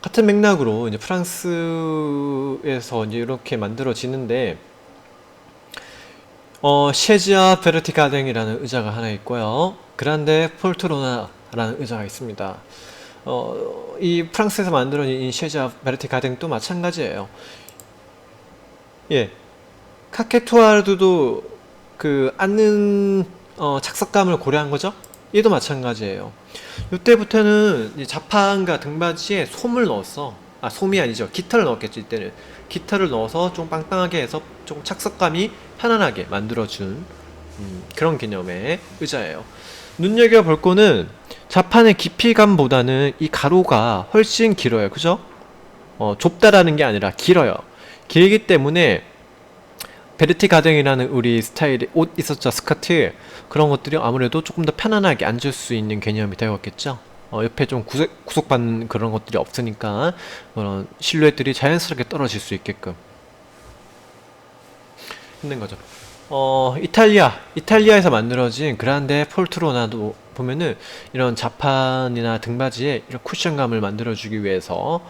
같은 맥락으로 이제 프랑스에서 이제 이렇게 만들어지는데 셰지아 베르티 가댕이라는 의자가 하나 있고요. 그란데 폴트로나라는 의자가 있습니다. 이 프랑스에서 만들어진 이 셰지아 베르티 가댕도 마찬가지예요. 예, 카케투아르도 그 앉는 착석감을 고려한 거죠. 얘도 마찬가지예요. 이때부터는 이제 자판과 등받이에 솜을 넣었어. 솜이 아니죠. 깃털을 넣었겠죠. 이때는 깃털을 넣어서 좀 빵빵하게 해서 조금 착석감이 편안하게 만들어준 그런 개념의 의자예요. 눈여겨볼 거는 자판의 깊이감보다는 이 가로가 훨씬 길어요. 그죠? 좁다라는 게 아니라 길어요. 길기 때문에 베르티 가댕이라는 우리 스타일의 옷 있었죠. 스커트. 그런 것들이 아무래도 조금 더 편안하게 앉을 수 있는 개념이 되었겠죠. 옆에 좀 구속받는 그런 것들이 없으니까 그런 실루엣들이 자연스럽게 떨어질 수 있게끔 있는 거죠. 이탈리아에서 만들어진 그란데 폴트로나도 보면은 이런 자판이나 등받이에 이런 쿠션감을 만들어주기 위해서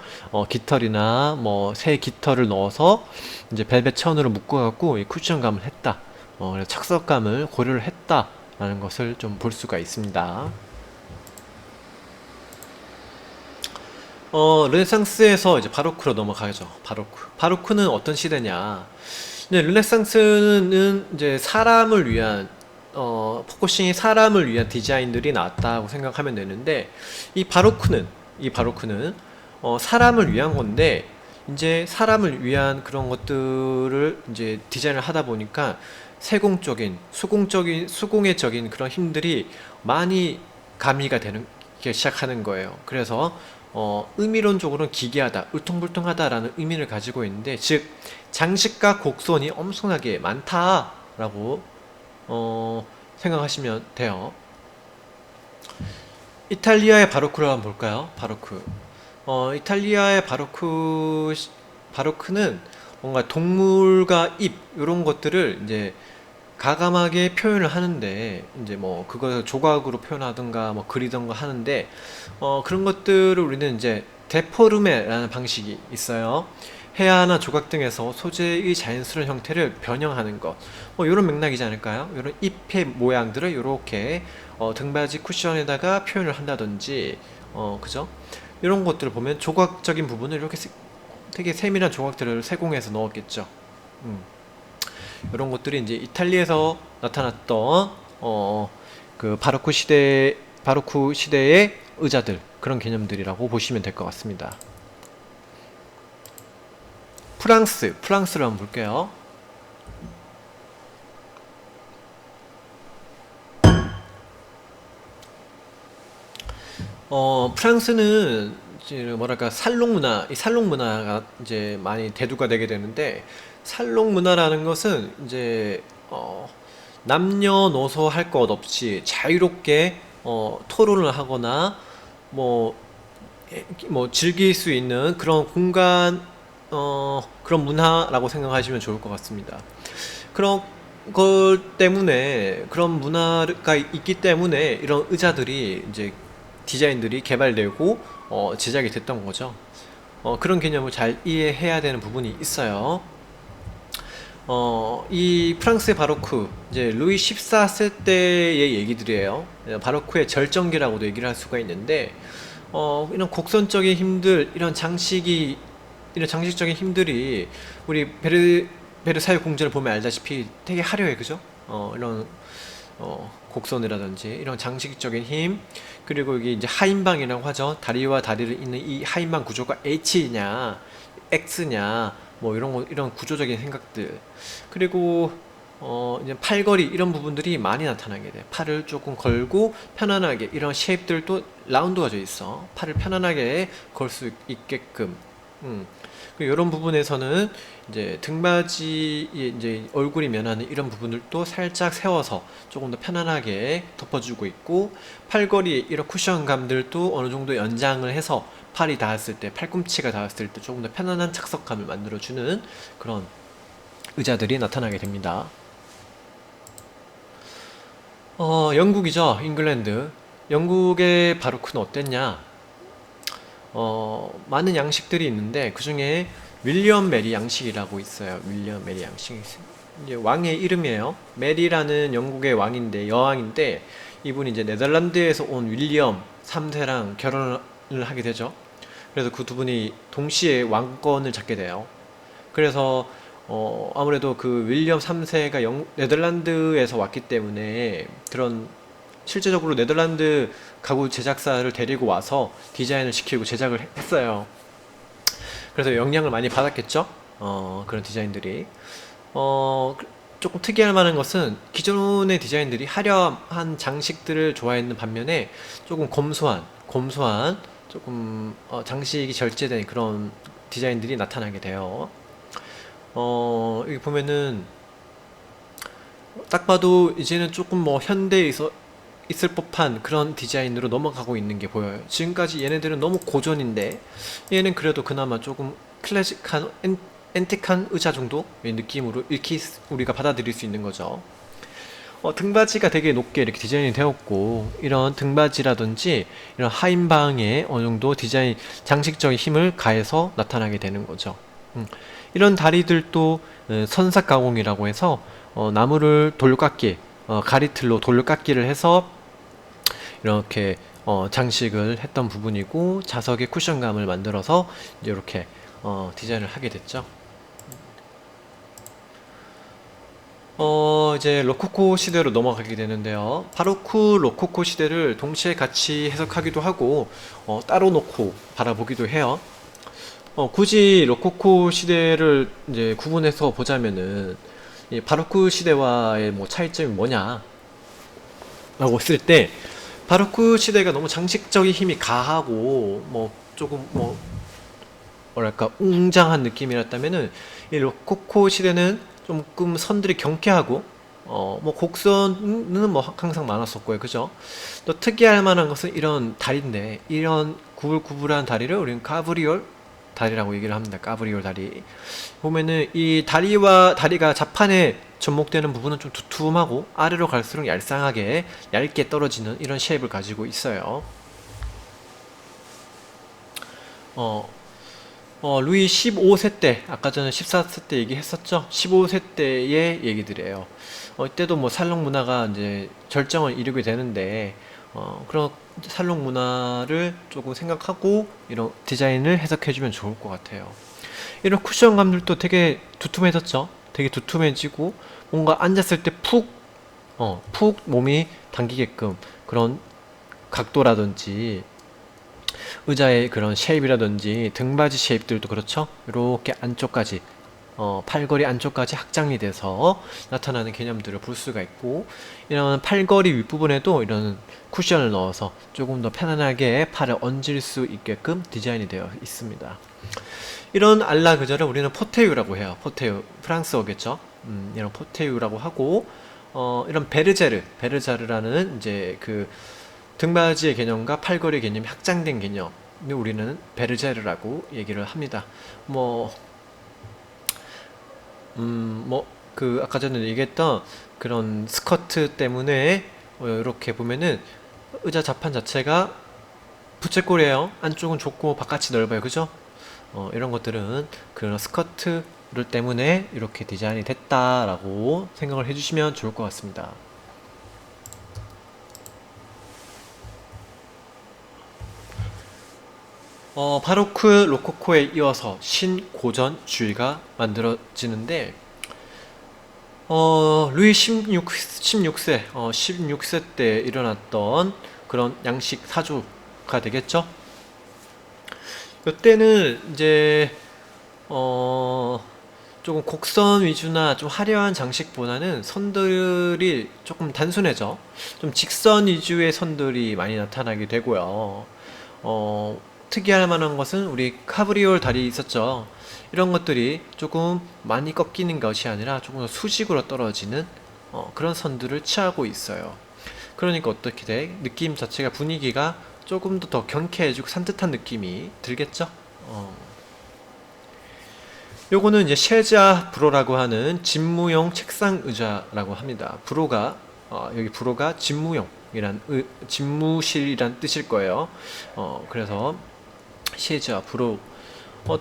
깃털이나 뭐 새 깃털을 넣어서 이제 벨벳 천으로 묶어갖고 이 쿠션감을 했다. 그래서 착석감을 고려를 했다라는 것을 좀 볼 수가 있습니다. 르네상스에서 이제 바로크로 넘어가죠. 바로크는 어떤 시대냐? 네, 르네상스는 이제 사람을 위한 포커싱이 사람을 위한 디자인들이 나왔다고 생각하면 되는데 이 바로크는 사람을 위한 건데 이제 사람을 위한 그런 것들을 이제 디자인을 하다 보니까 수공예적인 그런 힘들이 많이 가미가 되는 게 시작하는 거예요. 그래서 의미론적으로는 기괴하다, 울퉁불퉁하다라는 의미를 가지고 있는데, 즉 장식과 곡선이 엄청나게 많다라고 생각하시면 돼요. 이탈리아의 바로크를 한번 볼까요? 이탈리아의 바로크는 뭔가 동물과 잎 이런 것들을 이제 가감하게 표현을 하는데, 이제 뭐 그걸 조각으로 표현하든가 뭐 그리던가 하는데, 그런 것들을 우리는 이제 데포르메라는 방식이 있어요. 해아나 조각 등에서 소재의 자연스러운 형태를 변형하는 것, 뭐 이런 맥락이지 않을까요? 이런 잎의 모양들을 이렇게 등받이 쿠션에다가 표현을 한다든지, 그죠? 이런 것들을 보면 조각적인 부분을 이렇게 되게 세밀한 조각들을 세공해서 넣었겠죠. 이런 것들이 이제 이탈리아에서 나타났던 그 바로크 시대의 의자들, 그런 개념들이라고 보시면 될 것 같습니다. 프랑스를 한번 볼게요. 프랑스는 이제 뭐랄까 살롱 문화, 이 살롱 문화가 이제 많이 대두가 되게 되는데, 살롱 문화라는 것은 이제 남녀노소 할 것 없이 자유롭게 토론을 하거나 뭐, 뭐 즐길 수 있는 그런 공간, 그런 문화라고 생각하시면 좋을 것 같습니다. 그런 것 때문에, 그런 문화가 있기 때문에 이런 의자들이 이제 디자인들이 개발되고 제작이 됐던 거죠. 그런 개념을 잘 이해해야 되는 부분이 있어요. 이 프랑스의 바로크, 이제 루이 14세 때의 얘기들이에요. 바로크의 절정기라고도 얘기를 할 수가 있는데, 이런 곡선적인 힘들, 이런 장식적인 힘들이 우리 베르사유 궁전을 보면 알다시피 되게 화려해, 그죠? 이런 곡선이라든지 이런 장식적인 힘, 그리고 이게 이제 하인방이라고 하죠. 다리와 다리를 잇는 이 하인방 구조가 H냐, X냐, 뭐 이런 거, 이런 구조적인 생각들. 그리고 이제 팔걸이 이런 부분들이 많이 나타나게 돼. 팔을 조금 걸고 편안하게, 이런 쉐입들도 라운드가 져 있어. 팔을 편안하게 걸 수 있게끔. 이런 부분에서는 이제 등받이에 이제 얼굴이 면하는 이런 부분들도 살짝 세워서 조금 더 편안하게 덮어주고 있고, 팔걸이 이런 쿠션감들도 어느 정도 연장을 해서 팔이 닿았을 때, 팔꿈치가 닿았을 때 조금 더 편안한 착석감을 만들어주는 그런 의자들이 나타나게 됩니다. 영국이죠. 잉글랜드. 영국의 바로크는 어땠냐? 많은 양식들이 있는데 그 중에 윌리엄 메리 양식이라고 있어요. 윌리엄 메리 양식이 이제 왕의 이름이에요. 메리라는 영국의 왕인데, 여왕인데, 이분이 이제 네덜란드에서 온 윌리엄 3세랑 결혼을 하게 되죠. 그래서 그 두 분이 동시에 왕권을 잡게 돼요. 그래서 아무래도 그 윌리엄 3세가 네덜란드에서 왔기 때문에, 그런 실제적으로 네덜란드 가구 제작사를 데리고 와서 디자인을 시키고 제작을 했어요. 그래서 영향을 많이 받았겠죠? 그런 디자인들이. 조금 특이할 만한 것은 기존의 디자인들이 화려한 장식들을 좋아했는 반면에 조금 검소한 조금 장식이 절제된 그런 디자인들이 나타나게 돼요. 여기 보면은 딱 봐도 이제는 조금 뭐 현대에서 있을 법한 그런 디자인으로 넘어가고 있는 게 보여요. 지금까지 얘네들은 너무 고전인데, 얘는 그래도 그나마 조금 클래식한 앤틱한 의자 정도의 느낌으로 이렇게 우리가 받아들일 수 있는 거죠. 등받이가 되게 높게 이렇게 디자인이 되었고, 이런 등받이라든지 이런 하인방에 어느 정도 디자인 장식적인 힘을 가해서 나타나게 되는 거죠. 이런 다리들도 선삭 가공이라고 해서 나무를 돌려깎기, 가리틀로 돌려깎기를 해서 이렇게 장식을 했던 부분이고, 자석의 쿠션감을 만들어서 이렇게 디자인을 하게 됐죠. 이제 로코코 시대로 넘어가게 되는데요. 바로크, 로코코 시대를 동시에 같이 해석하기도 하고 따로 놓고 바라보기도 해요. 굳이 로코코 시대를 이제 구분해서 보자면은, 이 바로크 시대와의 뭐 차이점이 뭐냐 라고 했을 때, 바로크 시대가 너무 장식적인 힘이 가하고 뭐 조금 뭐 뭐랄까 웅장한 느낌이었다면은, 이 로코코 시대는 조금 선들이 경쾌하고 뭐 곡선은 뭐 항상 많았었고요, 그죠? 또 특이할 만한 것은 이런 다리인데, 이런 구불구불한 다리를 우리는 가브리올 다리라고 얘기를 합니다. 가브리올 다리. 보면은 이 다리와 다리가 자판에 접목되는 부분은 좀 두툼하고 아래로 갈수록 얄쌍하게 얇게 떨어지는 이런 쉐입을 가지고 있어요. 어, 루이 15세 때, 아까 전에 14세 때 얘기했었죠? 15세 때의 얘기들이에요. 이때도 뭐 살롱 문화가 이제 절정을 이루게 되는데, 그런 살롱 문화를 조금 생각하고 이런 디자인을 해석해주면 좋을 것 같아요. 이런 쿠션감들도 되게 두툼해졌죠? 되게 두툼해지고, 뭔가 앉았을 때 푹 몸이 당기게끔 그런 각도라든지 의자의 그런 쉐입이라든지 등받이 쉐입들도 그렇죠. 이렇게 안쪽까지 팔걸이 안쪽까지 확장이 돼서 나타나는 개념들을 볼 수가 있고, 이런 팔걸이 윗부분에도 이런 쿠션을 넣어서 조금 더 편안하게 팔을 얹을 수 있게끔 디자인이 되어 있습니다. 이런 알라그저를 우리는 포테유라고 해요. 포테유, 프랑스어겠죠. 이런 포테유라고 하고, 이런 베르자르라는 이제 그 등받이의 개념과 팔걸이 개념이 확장된 개념을 우리는 베르제르라고 얘기를 합니다. 뭐, 그 아까 전에 얘기했던 그런 스커트 때문에 이렇게 보면은 의자 자판 자체가 부채꼴이에요. 안쪽은 좁고 바깥이 넓어요. 그죠? 이런 것들은 그런 스커트를 때문에 이렇게 디자인이 됐다라고 생각을 해주시면 좋을 것 같습니다. 바로크 로코코에 이어서 신고전주의가 만들어지는데, 루이 16세, 16세 때 일어났던 그런 양식 사주가 되겠죠? 이때는 이제, 조금 곡선 위주나 좀 화려한 장식보다는 선들이 조금 단순해져. 좀 직선 위주의 선들이 많이 나타나게 되고요. 특이할 만한 것은 우리 카브리올 다리 있었죠. 이런 것들이 조금 많이 꺾이는 것이 아니라 조금 더 수직으로 떨어지는 그런 선들을 취하고 있어요. 그러니까 어떻게 돼? 느낌 자체가 분위기가 조금 더 경쾌해지고 산뜻한 느낌이 들겠죠? 요거는 이제 셰자 브로라고 하는 집무용 책상 의자라고 합니다. 브로가 여기 브로가 집무실이란 뜻일 거예요. 그래서 셰자 브로.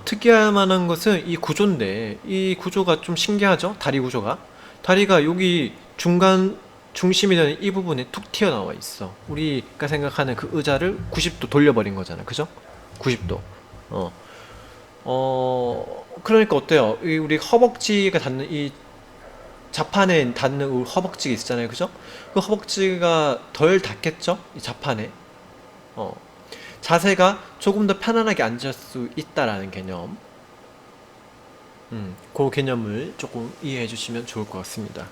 특이할 만한 것은 이 구조인데, 이 구조가 좀 신기하죠? 다리 구조가. 다리가 여기 중간 중심이 되는 이 부분에 툭 튀어나와 있어. 우리가 생각하는 그 의자를 90도 돌려버린 거잖아. 그죠? 90도. 그러니까 어때요? 우리 허벅지가 닿는 이 자판에 닿는 허벅지가 있잖아요. 그죠? 그 허벅지가 덜 닿겠죠? 이 자판에. 어, 자세가 조금 더 편안하게 앉을 수 있다라는 개념. 그 개념을 조금 이해해 주시면 좋을 것 같습니다.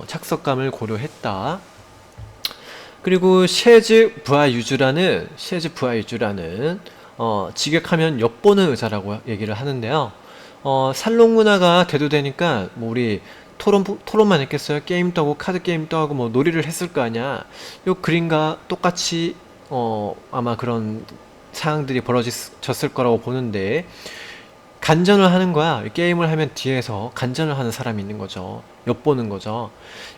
착석감을 고려했다. 그리고 셰즈 부하유주라는 직역하면 엿보는 의자라고 얘기를 하는데요. 살롱 문화가 대두되니까 뭐 우리 토론만 했겠어요? 게임도 하고 카드 게임도 하고 뭐 놀이를 했을 거 아니야. 요 그림과 똑같이 아마 그런 상황들이 벌어졌을 거라고 보는데, 간전을 하는 거야. 게임을 하면 뒤에서 간전을 하는 사람이 있는 거죠. 엿보는 거죠.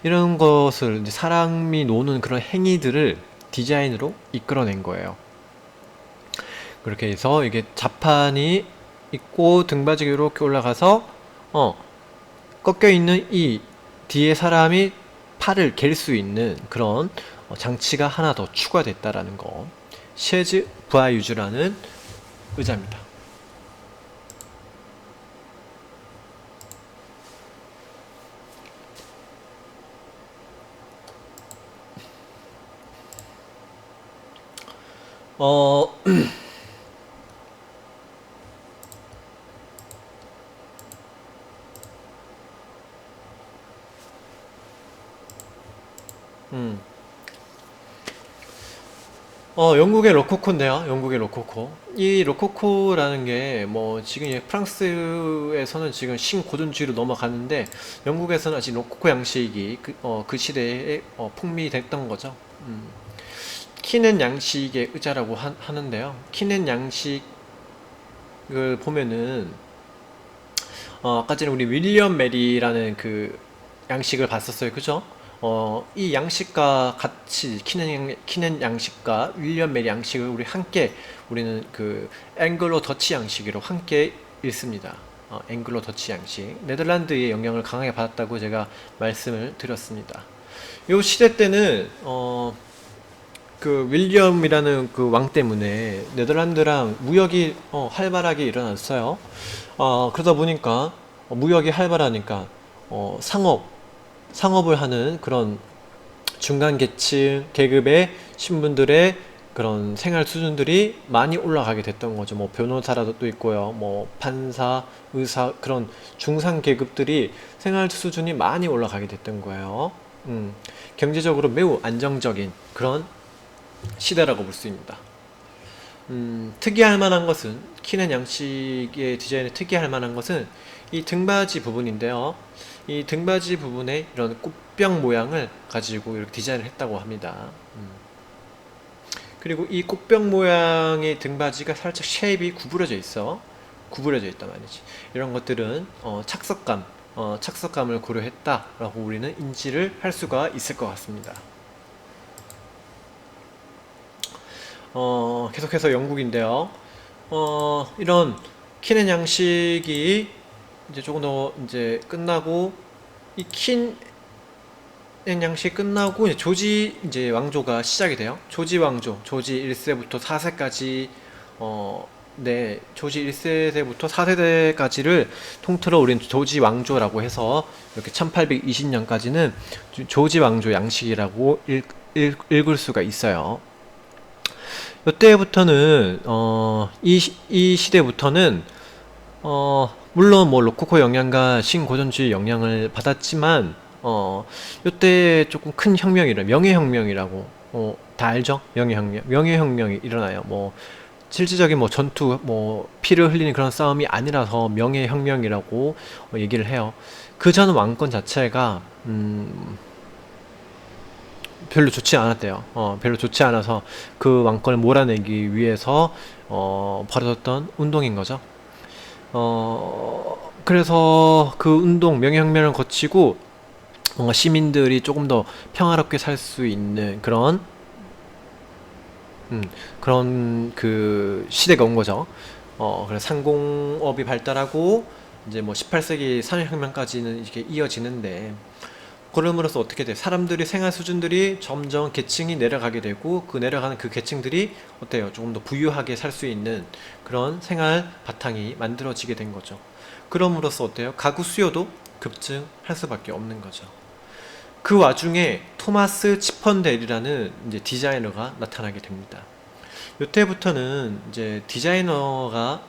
이런 것을 이제 사람이 노는 그런 행위들을 디자인으로 이끌어낸 거예요. 그렇게 해서 이게 자판이 있고 등받이가 이렇게 올라가서 꺾여 있는 이 뒤에 사람이 팔을 갤 수 있는 그런 장치가 하나 더 추가됐다라는 거. 셰즈 부하유주라는 의자입니다. 어, 음. 영국의 로코코인데요. 영국의 로코코. 이 로코코라는 게 뭐 지금 프랑스에서는 지금 신고전주의로 넘어가는데, 영국에서는 아직 로코코 양식이 그 시대에 풍미됐던 거죠. 키넨 양식의 의자라고 하는데요. 키넨 양식을 보면은 아까 전에 우리 윌리엄 메리라는 그 양식을 봤었어요. 그죠? 이 양식과 같이 키넨 양식과 윌리엄 메리 양식을 우리는 그 앵글로 더치 양식으로 함께 읽습니다. 앵글로 더치 양식. 네덜란드의 영향을 강하게 받았다고 제가 말씀을 드렸습니다. 요 시대 때는 그 윌리엄이라는 그 왕 때문에 네덜란드랑 무역이 활발하게 일어났어요. 그러다 보니까 무역이 활발하니까 상업을 하는 그런 중간 계층 계급의 신분들의 그런 생활 수준들이 많이 올라가게 됐던 거죠. 뭐 변호사라도 또 있고요. 뭐 판사, 의사 그런 중상 계급들이 생활 수준이 많이 올라가게 됐던 거예요. 경제적으로 매우 안정적인 그런 시대라고 볼 수 있습니다. 특이할 만한 것은 키넨 양식의 디자인에 특이할 만한 것은 이 등받이 부분인데요. 이 등받이 부분에 이런 꽃병 모양을 가지고 이렇게 디자인을 했다고 합니다. 그리고 이 꽃병 모양의 등받이가 살짝 쉐입이 구부러져 있어. 구부러져 있단 말이지. 이런 것들은 착석감을 고려했다라고 우리는 인지를 할 수가 있을 것 같습니다. 계속해서 영국인데요. 이런 킨의 양식이 이제 조금 더 이제 끝나고 이 킨의 양식 끝나고 이제 조지 이제 왕조가 시작이 돼요. 조지 왕조, 조지 1세부터 4세까지 네, 조지 1세부터 4세대까지를 통틀어 우리는 조지 왕조라고 해서 이렇게 1820년까지는 조지 왕조 양식이라고 읽을 수가 있어요. 이때부터는 이 시대부터는 물론 뭐 로코코 영향과 신고전주의 영향을 받았지만 이때 조금 큰 혁명이라 명예혁명이라고 다 알죠? 명예혁명이 일어나요. 뭐 실질적인 뭐 전투 뭐 피를 흘리는 그런 싸움이 아니라서 명예혁명이라고 얘기를 해요. 그 전 왕권 자체가 별로 좋지 않았대요. 별로 좋지 않아서 그 왕권을 몰아내기 위해서 벌어졌던 운동인 거죠. 그래서 그 운동, 명예혁명을 거치고 뭔가 시민들이 조금 더 평화롭게 살 수 있는 그런 그 시대가 온 거죠. 그래서 상공업이 발달하고 이제 뭐 18세기 산업혁명까지는 이렇게 이어지는데 그럼으로써 어떻게 돼? 사람들이 생활 수준들이 점점 계층이 내려가게 되고 그 내려가는 그 계층들이 어때요? 조금 더 부유하게 살 수 있는 그런 생활 바탕이 만들어지게 된 거죠. 그럼으로써 어때요? 가구 수요도 급증할 수밖에 없는 거죠. 그 와중에 토마스 치펀델이라는 이제 디자이너가 나타나게 됩니다. 이때부터는 이제 디자이너가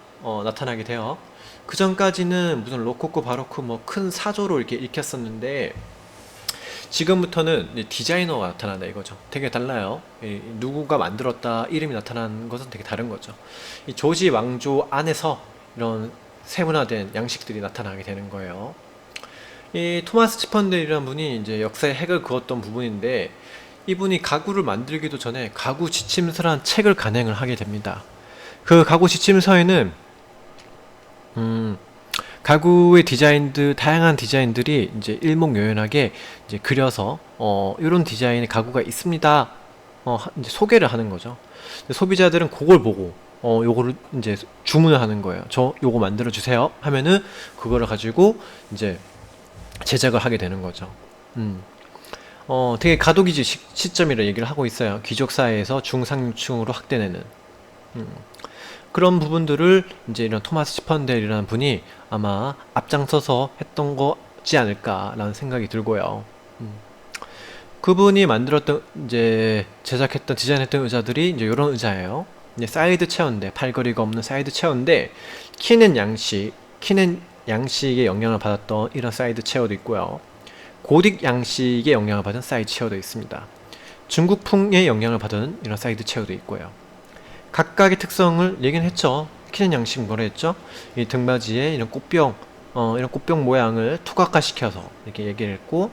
나타나게 돼요. 그 전까지는 무슨 로코코, 바로크 뭐 큰 사조로 이렇게 읽혔었는데 지금부터는 이제 디자이너가 나타난다 이거죠. 되게 달라요. 누구가 만들었다 이름이 나타나는 것은 되게 다른 거죠. 이 조지 왕조 안에서 이런 세분화된 양식들이 나타나게 되는 거예요. 이 토마스 치펀델이라는 분이 이제 역사의 핵을 그었던 부분인데 이분이 가구를 만들기도 전에 가구 지침서란 책을 간행을 하게 됩니다. 그 가구 지침서에는 가구의 다양한 디자인들이 이제 일목요연하게 이제 그려서 이런 디자인의 가구가 있습니다. 이제 소개를 하는 거죠. 소비자들은 그걸 보고 요거를 이제 주문을 하는 거예요. 저 요거 만들어 주세요 하면은 그거를 가지고 이제 제작을 하게 되는 거죠. 되게 가도기지 시점이라 얘기를 하고 있어요. 귀족 사회에서 중상층으로 확대되는. 그런 부분들을 이제 이런 토마스 치펀델이라는 분이 아마 앞장서서 했던 거지 않을까라는 생각이 들고요. 그분이 만들었던 이제 제작했던 디자인했던 의자들이 이제 이런 의자예요. 이제 사이드 체어인데 팔걸이가 없는 사이드 체어인데 키넨 양식의 영향을 받았던 이런 사이드 체어도 있고요. 고딕 양식의 영향을 받은 사이드 체어도 있습니다. 중국풍의 영향을 받은 이런 사이드 체어도 있고요. 각각의 특성을 얘기는 했죠. 키넨 양식 뭐라 했죠? 이 등받이에 이런 꽃병 모양을 투각화시켜서 이렇게 얘기를 했고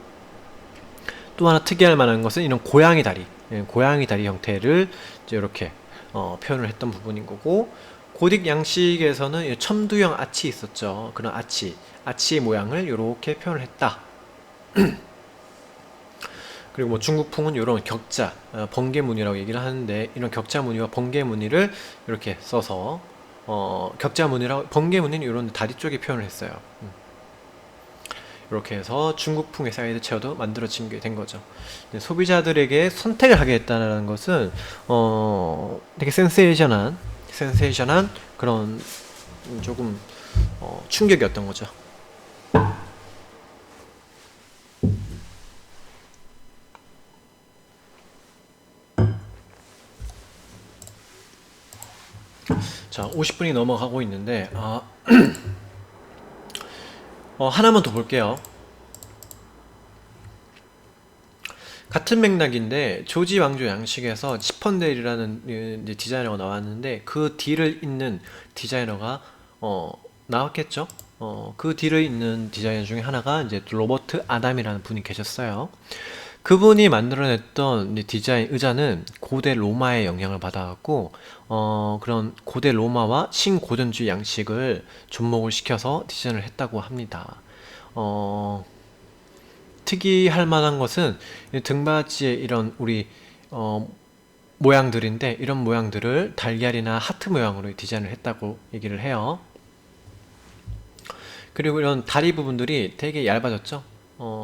또 하나 특이할 만한 것은 이런 고양이 다리 형태를 이제 이렇게 표현을 했던 부분인 거고 고딕 양식에서는 첨두형 아치 있었죠. 그런 아치의 모양을 이렇게 표현을 했다. 그리고 뭐 중국풍은 이런 격자, 번개 무늬라고 얘기를 하는데 이런 격자 무늬와 번개 무늬를 이렇게 써서 격자 무늬랑 번개 무늬는 이런 다리 쪽에 표현을 했어요. 이렇게 해서 중국풍의 사이드 체어도 만들어진 게 된 거죠. 소비자들에게 선택을 하게 했다는 것은 되게 센세이션한 그런 조금 충격이었던 거죠. 자, 50분이 넘어가고 있는데, 하나만 더 볼게요. 같은 맥락인데, 조지 왕조 양식에서 치펀데일이라는 이제 디자이너가 나왔는데, 그 뒤를 잇는 디자이너가, 나왔겠죠? 그 뒤를 잇는 디자이너 중에 하나가 이제 로버트 아담이라는 분이 계셨어요. 그분이 만들어냈던 이 디자인 의자는 고대 로마의 영향을 받아갖고 그런 고대 로마와 신고전주의 양식을 접목을 시켜서 디자인을 했다고 합니다. 어, 특이할 만한 것은 이 등받이에 이런 우리 모양들인데 이런 모양들을 달걀이나 하트 모양으로 디자인을 했다고 얘기를 해요. 그리고 이런 다리 부분들이 되게 얇아졌죠.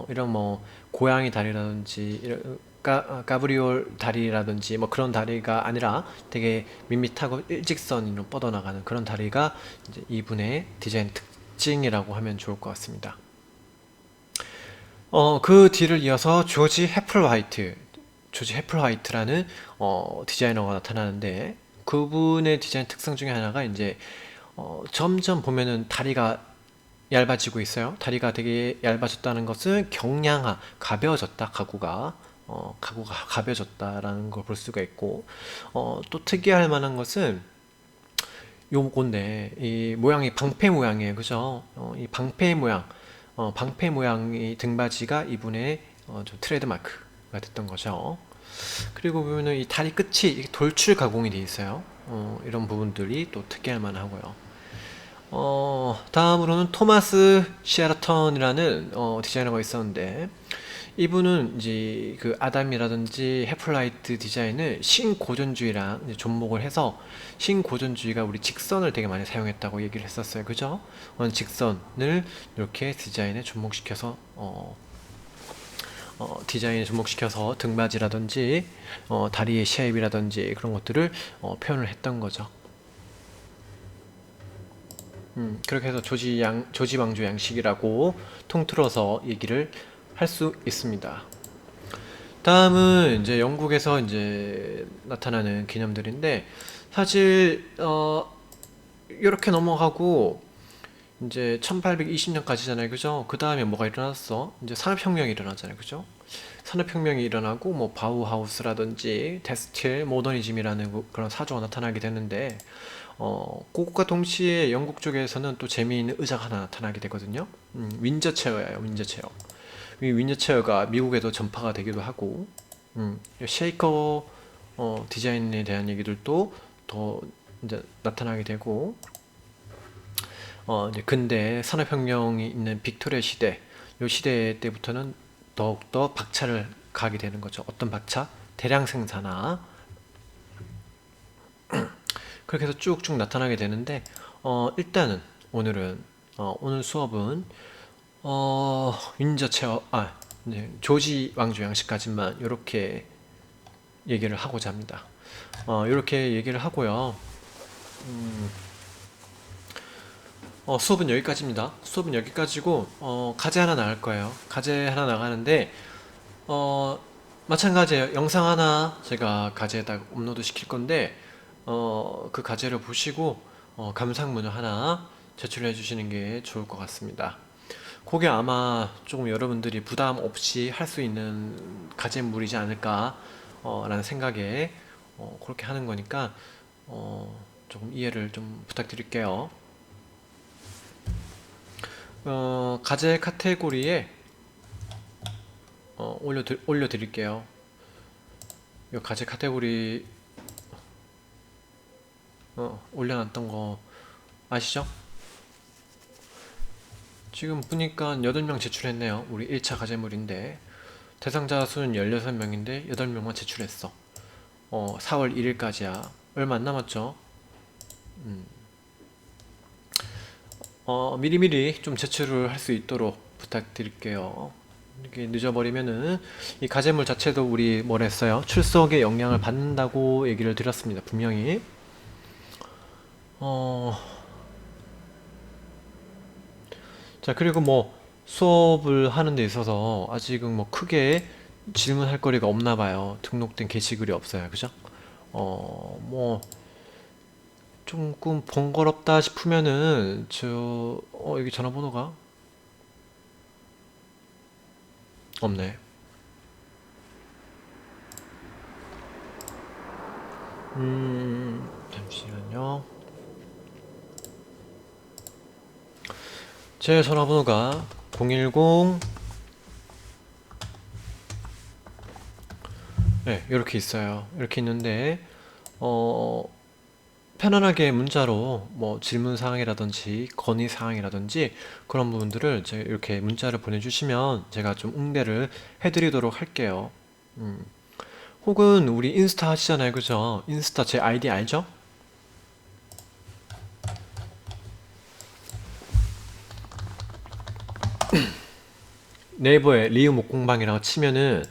이런 뭐 고양이 다리라든지 까브리올 다리라든지 뭐 그런 다리가 아니라 되게 밋밋하고 일직선으로 뻗어나가는 그런 다리가 이제 이분의 디자인 특징이라고 하면 좋을 것 같습니다. 그 뒤를 이어서 조지 해플화이트라는 디자이너가 나타나는데 그분의 디자인 특성 중에 하나가 이제 점점 보면은 다리가 얇아지고 있어요. 다리가 되게 얇아졌다는 것은 경량화, 가벼워졌다, 가구가 가벼워졌다라는 걸 볼 수가 있고, 또 특이할 만한 것은 요건데, 이 모양이 방패 모양이에요. 그죠? 이 방패 모양의 등받이가 이분의 좀 트레이드마크가 됐던 거죠. 그리고 보면은 이 다리 끝이 돌출 가공이 되어 있어요. 이런 부분들이 또 특이할 만하고요. 다음으로는 토마스 시아라턴이라는 디자이너가 있었는데 이분은 이제 그 아담이라든지 헤플라이트 디자인을 신고전주의랑 이제 접목을 해서 신고전주의가 우리 직선을 되게 많이 사용했다고 얘기를 했었어요. 그죠? 직선을 이렇게 디자인에 접목시켜서 등받이라든지 다리의 쉐입이라든지 그런 것들을 표현을 했던 거죠. 그렇게 해서 조지 왕조 양식이라고 통틀어서 얘기를 할 수 있습니다. 다음은 이제 영국에서 이제 나타나는 개념들인데 사실 이렇게 넘어가고 이제 1820년까지잖아요, 그죠? 그 다음에 뭐가 일어났어? 이제 산업혁명이 일어나잖아요, 그죠? 산업혁명이 일어나고 뭐 바우하우스라든지 데스틸, 모더니즘이라는 그런 사조가 나타나게 되는데 그것과 동시에 영국 쪽에서는 또 재미있는 의자가 하나 나타나게 되거든요. 윈저 체어예요, 윈저 체어. 이 윈저 체어가 미국에도 전파가 되기도 하고, 쉐이커 디자인에 대한 얘기들도 더 이제 나타나게 되고, 이제 근대 산업혁명이 있는 빅토리아 시대, 이 시대 때부터는 더욱더 박차를 가게 되는 거죠. 어떤 박차? 대량 생산화. 그렇게 해서 쭉쭉 나타나게 되는데, 일단은 오늘 수업은 윈저 체어, 조지 왕조 양식까지만 이렇게 얘기를 하고자 합니다. 이렇게 얘기를 하고요. 수업은 여기까지입니다. 수업은 여기까지고 과제 하나 나갈 거예요. 과제 하나 나가는데 마찬가지예요. 영상 하나 제가 과제에다 업로드 시킬 건데 그 과제를 보시고 감상문을 하나 제출해 주시는 게 좋을 것 같습니다. 그게 아마 조금 여러분들이 부담 없이 할 수 있는 과제물이지 않을까 라는 생각에 그렇게 하는 거니까 조금 이해를 좀 부탁드릴게요. 과제 카테고리에 올려드릴게요. 이 과제 카테고리 올려놨던 거 아시죠? 지금 보니까 8명 제출했네요. 우리 1차 과제물인데 대상자 수는 16명인데 8명만 제출했어. 4월 1일까지야. 얼마 안 남았죠? 미리미리 좀 제출을 할 수 있도록 부탁드릴게요. 이렇게 늦어버리면은 이 과제물 자체도 우리 뭐랬어요? 출석에 영향을 받는다고 얘기를 드렸습니다. 분명히. 자, 그리고 뭐 수업을 하는 데 있어서 아직은 뭐 크게 질문할 거리가 없나 봐요. 등록된 게시글이 없어요. 그죠? 뭐 조금 번거롭다 싶으면은 여기 전화번호가 없네. 잠시만요. 제 전화번호가 010, 네, 이렇게 있어요. 이렇게 있는데, 어, 편안하게 문자로 뭐 질문 사항이라든지 건의 사항이라든지 그런 부분들을 이렇게 문자를 보내주시면 제가 좀 응대를 해드리도록 할게요. 음. 혹은 우리 인스타 하시잖아요, 그죠? 인스타 제 아이디 알죠? 네이버에 리우 목공방이라고 치면은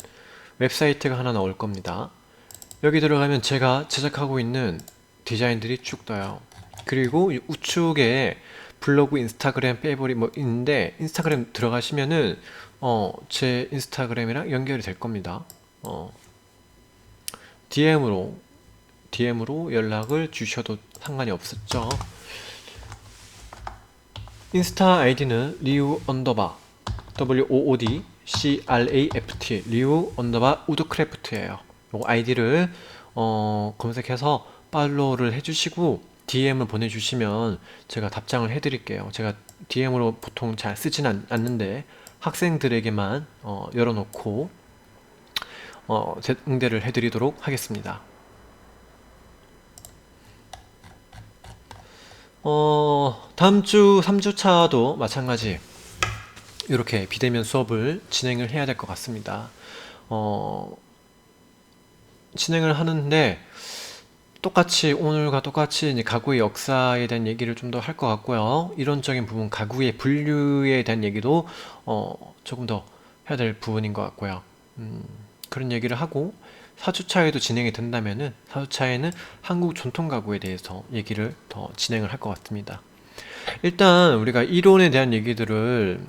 웹사이트가 하나 나올 겁니다. 여기 들어가면 제가 제작하고 있는 디자인들이 쭉 떠요. 그리고 이 우측에 블로그, 인스타그램, 페이보릿 뭐 있는데 인스타그램 들어가시면은 제 인스타그램이랑 연결이 될 겁니다. DM으로 연락을 주셔도 상관이 없었죠. 인스타 아이디는 리우 언더바 WOOD CRAFT 리우 언더바 우드크래프트예요. 요 아이디를 검색해서 팔로우를 해주시고 DM을 보내주시면 제가 답장을 해드릴게요. 제가 DM으로 보통 잘 쓰진 않는데 학생들에게만 열어놓고 응대를 해드리도록 하겠습니다. 다음 주 3주차도 마찬가지 이렇게 비대면 수업을 진행을 해야 될 것 같습니다. 진행을 하는데 오늘과 똑같이 이제 가구의 역사에 대한 얘기를 좀 더 할 것 같고요. 이론적인 부분, 가구의 분류에 대한 얘기도 조금 더 해야 될 부분인 것 같고요. 그런 얘기를 하고 4주차에도 진행이 된다면은 4주차에는 한국 전통 가구에 대해서 얘기를 더 진행을 할 것 같습니다. 일단 우리가 이론에 대한 얘기들을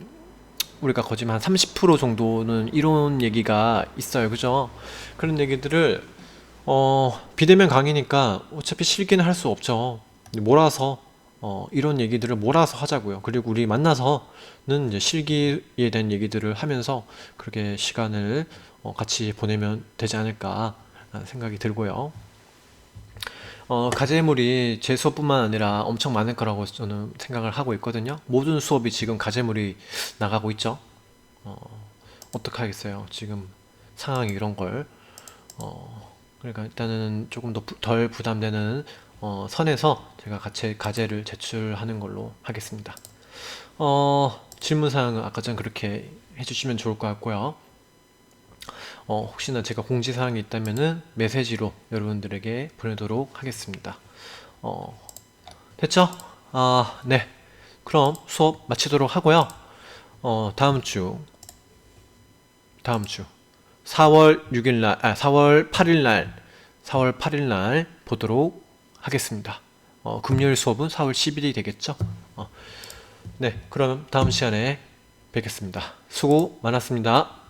우리가 거짓 한 30% 정도는 이론 얘기가 있어요. 그죠? 그런 얘기들을 비대면 강의니까 어차피 실기는 할 수 없죠. 몰아서 이런 얘기들을 몰아서 하자고요. 그리고 우리 만나서는 이제 실기에 대한 얘기들을 하면서 그렇게 시간을 같이 보내면 되지 않을까 생각이 들고요. 과제물이 제 수업뿐만 아니라 엄청 많을 거라고 저는 생각을 하고 있거든요. 모든 수업이 지금 과제물이 나가고 있죠. 어떡하겠어요. 지금 상황이 이런 걸. 그러니까 일단은 조금 덜 부담되는 선에서 제가 같이 과제를 제출하는 걸로 하겠습니다. 질문사항은 아까 전 그렇게 해주시면 좋을 것 같고요. 혹시나 제가 공지사항이 있다면은 메시지로 여러분들에게 보내도록 하겠습니다. 됐죠? 네. 그럼 수업 마치도록 하고요. 다음 주 4월 6일 날, 4월 8일 날 보도록 하겠습니다. 금요일 수업은 4월 10일이 되겠죠? 네. 그럼 다음 시간에 뵙겠습니다. 수고 많았습니다.